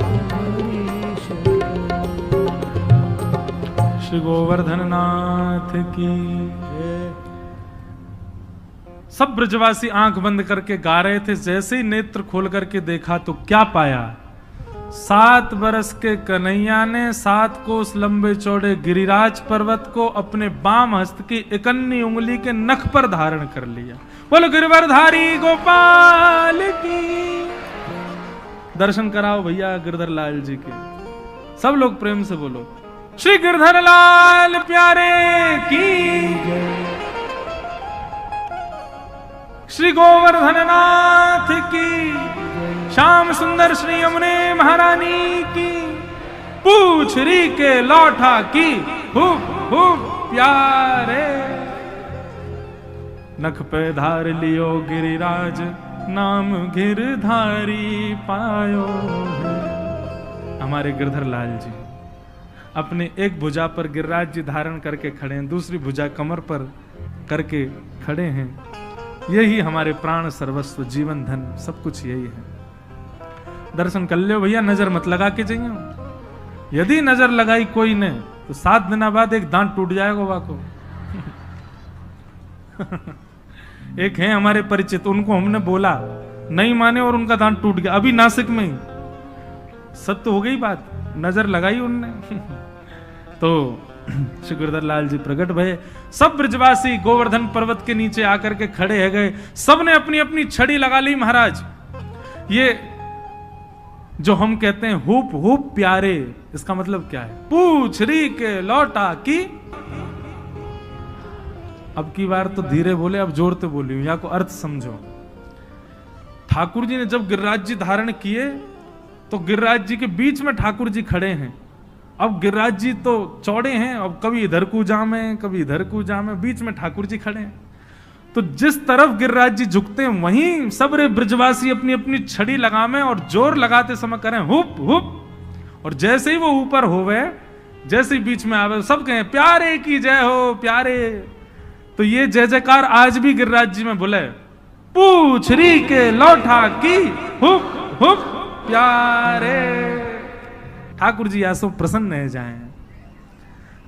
तुम्हारी शरण। श्री गोवर्धन नाथ की। सब ब्रजवासी आंख बंद करके गा रहे थे। जैसे ही नेत्र खोल करके देखा तो क्या पाया, 7 बरस के कन्हैया ने 7 कोस लंबे चौड़े गिरिराज पर्वत को अपने बाम हस्त की इकन्नी उंगली के नख पर धारण कर लिया। बोलो गिरिवरधारी गोपाल की। दर्शन कराओ भैया गिरधर लाल जी के। सब लोग प्रेम से बोलो श्री गिरधर लाल प्यारे की, श्री गोवर्धन नाथ की, श्याम सुंदर श्री यमुने महारानी की, पूछ री के लौटा की, हुप हुप प्यारे। नख पे धार लियो गिरिराज, नाम गिरधारी पायो। हमारे गिरधर लाल जी अपने एक भुजा पर गिरिराज जी धारण करके खड़े हैं, दूसरी भुजा कमर पर करके खड़े हैं। यही हमारे प्राण सर्वस्व जीवन धन सब कुछ यही है। दर्शन कर लियो भैया, नजर मत लगा के जाइए। यदि नजर लगाई कोई ने तो 7 दिन बाद एक दांत टूट जाएगा वाको। एक है हमारे परिचित, उनको हमने बोला नहीं माने और उनका दांत टूट गया, अभी नासिक में ही। सत्य हो गई बात, नजर लगाई उनने। तो श्री गिरधर लाल जी प्रकट भये। सब ब्रजवासी गोवर्धन पर्वत के नीचे आकर के खड़े है गए। सबने अपनी अपनी छड़ी लगा ली। महाराज ये जो हम कहते हैं हुप हुप प्यारे, इसका मतलब क्या है? पूछ री के लौटा की। अब की बार तो धीरे बोले, अब जोरते बोली, या को अर्थ समझो। ठाकुर जी ने जब गिरिराज जी धारण किए तो गिरिराज जी के बीच में ठाकुर जी खड़े हैं। अब गिरिराज जी तो चौड़े हैं, अब कभी इधर को जाम है, कभी इधर को जाम है, बीच में ठाकुर जी खड़े हैं। तो जिस तरफ गिरिराज जी झुकते हैं वहीं सब रे ब्रजवासी अपनी अपनी छड़ी लगावे और जोर लगाते समय करें हुप हुप। और जैसे ही वो ऊपर होवे, जैसे ही बीच में आवे, सब कहें प्यारे की जय हो प्यारे। तो ये जय जयकार आज भी गिरिराज जी में बोले, पूछ री के लौटा की, हुप हुप प्यारे। ठाकुर जी ऐसो प्रसन्न है जाए।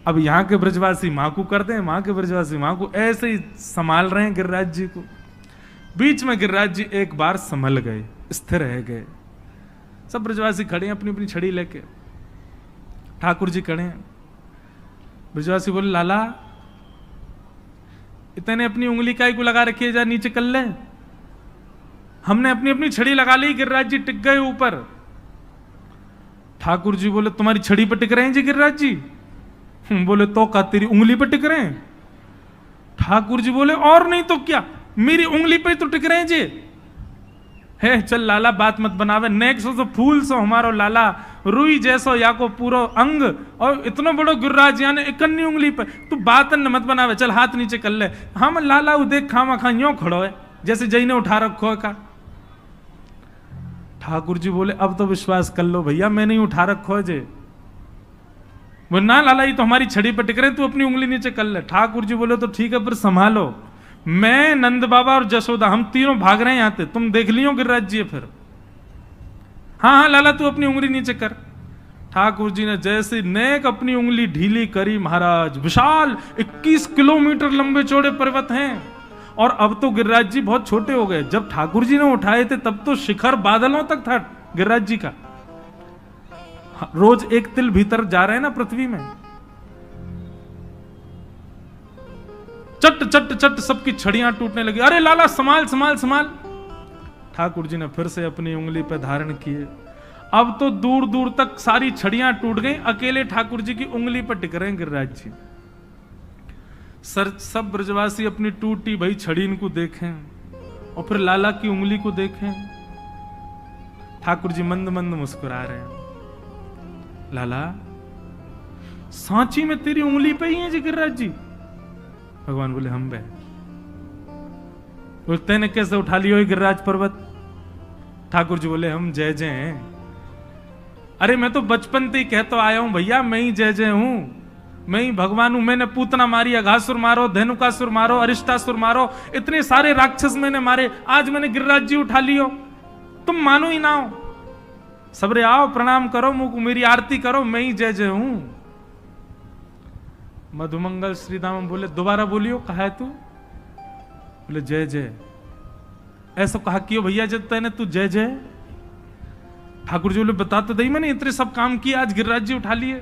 अब यहाँ के ब्रजवासी माँ को करते हैं, वहां के ब्रजवासी माँ को ऐसे ही संभाल रहे हैं गिरिराज जी को। बीच में गिरिराज जी एक बार संभल गए, स्थिर रह गए। सब ब्रजवासी खड़े हैं अपनी अपनी छड़ी लेके, ठाकुर जी खड़े हैं। ब्रजवासी बोले लाला इतने अपनी उंगली काई को लगा रखी है, जा नीचे कर ले। हमने अपनी अपनी छड़ी लगा ली, गिरिराज जी टिक गए ऊपर। ठाकुर जी बोले तुम्हारी छड़ी पर टिक रहे हैं जी गिरिराज जी? बोले तो का तेरी उंगली पे टिक रहे हैं? ठाकुर जी बोले और नहीं तो क्या, मेरी उंगली पे तो टिक रहे हैं जी। है चल लाला बात मत बनावे, नेक्सो तो फूल सो हमारो लाला, रुई जैसो या को पूरो अंग, और इतना बड़ो गिरिराज यानी इकन्नी उंगली पे तू बात न मत बनावे, चल हाथ नीचे कर ले। हम लाला वो देख खामा खा यूं खड़ो है जैसे जई ने उठा रखो है का। ठाकुर जी बोले अब तो विश्वास कर लो भैया, मैं नहीं उठा रखो है जे। वो ना लाला ये तो हमारी छड़ी पर टिक रहे, तू अपनी उंगली नीचे कर ले। ठाकुर जी बोले तो ठीक है पर संभालो, मैं नंद बाबा और जसोदा हम तीनों भाग रहे हैं यहाँ से, तुम देख लियो गिरिराज जी फिर। हाँ हाँ लाला तू अपनी उंगली नीचे कर। ठाकुर जी ने जैसे नेक अपनी उंगली ढीली करी, महाराज विशाल 21 किलोमीटर लंबे चौड़े पर्वत हैं। और अब तो गिरिराज जी बहुत छोटे हो गए, जब ठाकुर जी ने उठाए थे तब तो शिखर बादलों तक था गिरिराज जी का। रोज एक तिल भीतर जा रहे हैं ना पृथ्वी में। चट चट चट सबकी छड़ियां टूटने लगी। अरे लाला संभाल संभाल संभाल। ठाकुर जी ने फिर से अपनी उंगली पर धारण किए। अब तो दूर दूर तक सारी छड़ियां टूट गई, अकेले ठाकुर जी की उंगली पर टिक रहे हैं गिरिराज जी। सब ब्रजवासी अपनी टूटी भई छड़ी इनको देखें और फिर लाला की उंगली को देखें। ठाकुर जी मंद मंद मुस्कुरा रहे हैं। लाला सांची में तेरी उंगली पे ही है जी गिरिराज जी? भगवान बोले हम बे। बोलते ने कैसे उठा लियो गिरिराज पर्वत? ठाकुर जी बोले हम जय जय हैं। अरे मैं तो बचपन से ही कहता आया हूं भैया, मैं ही जय जय हूं, मैं ही भगवान हूं। मैंने पूतना मारी, अघासुर मारो, धेनुकासुर मारो, अरिष्टासुर मारो, इतने सारे राक्षस मैंने मारे, आज मैंने गिरिराज जी उठा लियो। तुम मानो ही ना हो। सबरे आओ प्रणाम करो, मुझको मेरी आरती करो, मैं ही जय जय हूं। मधुमंगल श्रीदाम बोले दोबारा बोलियो, कहा है तू? बोले जय जय। ऐसा कहा क्यों भैया जब तेने तू जय जय? ठाकुर जी बोले बता तो दई, मैंने इतने सब काम किए, आज गिरिराज जी उठा लिए।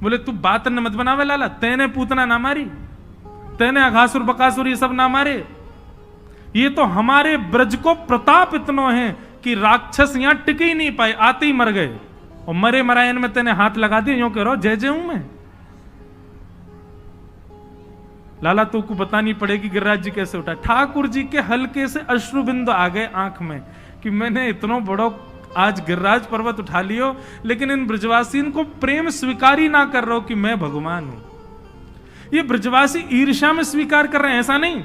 बोले तू बात न मत बनावे लाला, तेने पूतना ना मारी, तेने अघासुर बकासुर ये सब ना मारे। ये तो हमारे ब्रज को प्रताप इतना है कि कि राक्षस यहां टिक ही नहीं पाए, आते ही मर गए। और मरे मरायन में तेने हाथ लगा दिए, यूं कह रहा जय जय हूं मैं। लाला तो को बतानी पड़ेगी गिरिराज जी कैसे उठा। ठाकुर जी के हल्के से अश्रु बिंदु आ गए आंख में कि मैंने इतना बड़ो आज गिरिराज पर्वत उठा लियो, लेकिन इन ब्रजवासियों को प्रेम स्वीकार ही ना कर रहा हो कि मैं भगवान हूं। ये ब्रजवासी ईर्ष्या में स्वीकार कर रहे हैं, ऐसा नहीं।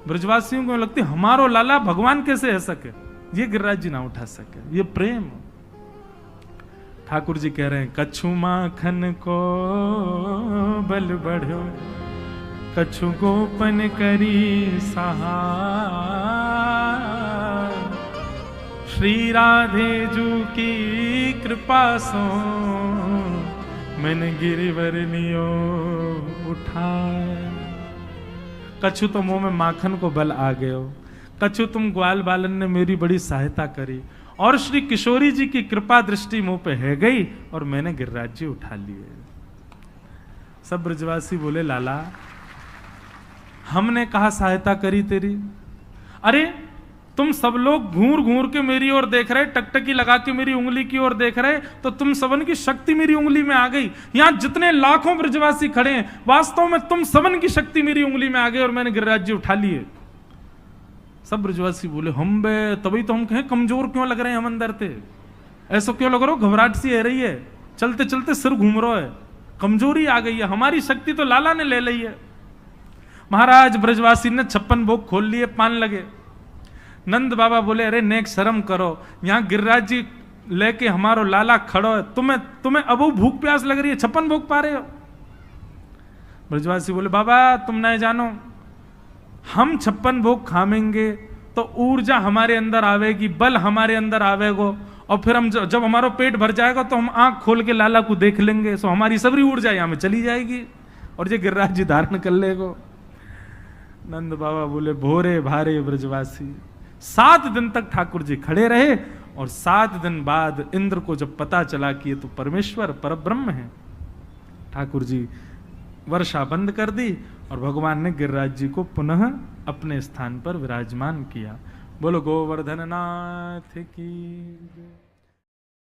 ब्रजवासियों को लगती हमारो लाला भगवान कैसे है सके, ये गिरिराज जी ना उठा सके, ये प्रेम। ठाकुर जी कह रहे हैं कछु माखन को बल बढ़ो, कछु गोपन करी सहाय, श्री राधे जू की कृपा सो मैंने गिरिवर लियो उठाए। कछु तो मुंह में माखन को बल आ गए हो, कछु तुम ग्वाल बालन ने मेरी बड़ी सहायता करी, और श्री किशोरी जी की कृपा दृष्टि मुंह पे है गई और मैंने गिरिराज जी उठा लिए। सब ब्रजवासी बोले लाला हमने कहा सहायता करी तेरी, अरे तुम सब लोग घूर घूर के मेरी ओर देख रहे, टकटकी लगा के मेरी उंगली की ओर देख रहे, तो तुम सबन की शक्ति मेरी उंगली में आ गई। यहां जितने लाखों ब्रजवासी खड़े हैं, वास्तव में तुम सबन की शक्ति मेरी उंगली में आ गई और मैंने गिरिराज जी उठा लिए। सब ब्रजवासी बोले हम बे, तभी तो हम कहें कमजोर क्यों लग रहे हैं, हम अंदर थे ऐसा क्यों लग रहा हो, घबराहट सी है रही है, चलते चलते सिर घूम रहा है, कमजोरी आ गई है, हमारी शक्ति तो लाला ने ले ली है। महाराज ब्रजवासी ने 56 भोग खोल लिए, पान लगे। नंद बाबा बोले अरे नेक शर्म करो, यहां गिरिराज जी लेके हमारो लाला खड़ो है, तुम्हें अब भूख प्यास लग रही है, 56 भोग पा रहे हो। ब्रजवासी बोले बाबा तुम नहीं जानो, हम 56 भोग खामेंगे तो ऊर्जा हमारे अंदर आवेगी, बल हमारे अंदर आवेगो, और फिर हम जब हमारा पेट भर जाएगा तो हम आंख खोल के लाला को देख लेंगे, सो हमारी सबरी ऊर्जा यहां में चली जाएगी और ये गिरिराज जी धारण कर लेगो। नंद बाबा बोले भोरे भारे ब्रजवासी। 7 दिन तक ठाकुर जी खड़े रहे, और 7 दिन बाद इंद्र को जब पता चला कि ये तो परमेश्वर परब्रह्म है, ठाकुर जी वर्षा बंद कर दी और भगवान ने गिरिराज जी को पुनः अपने स्थान पर विराजमान किया। बोलो गोवर्धन नाथ की।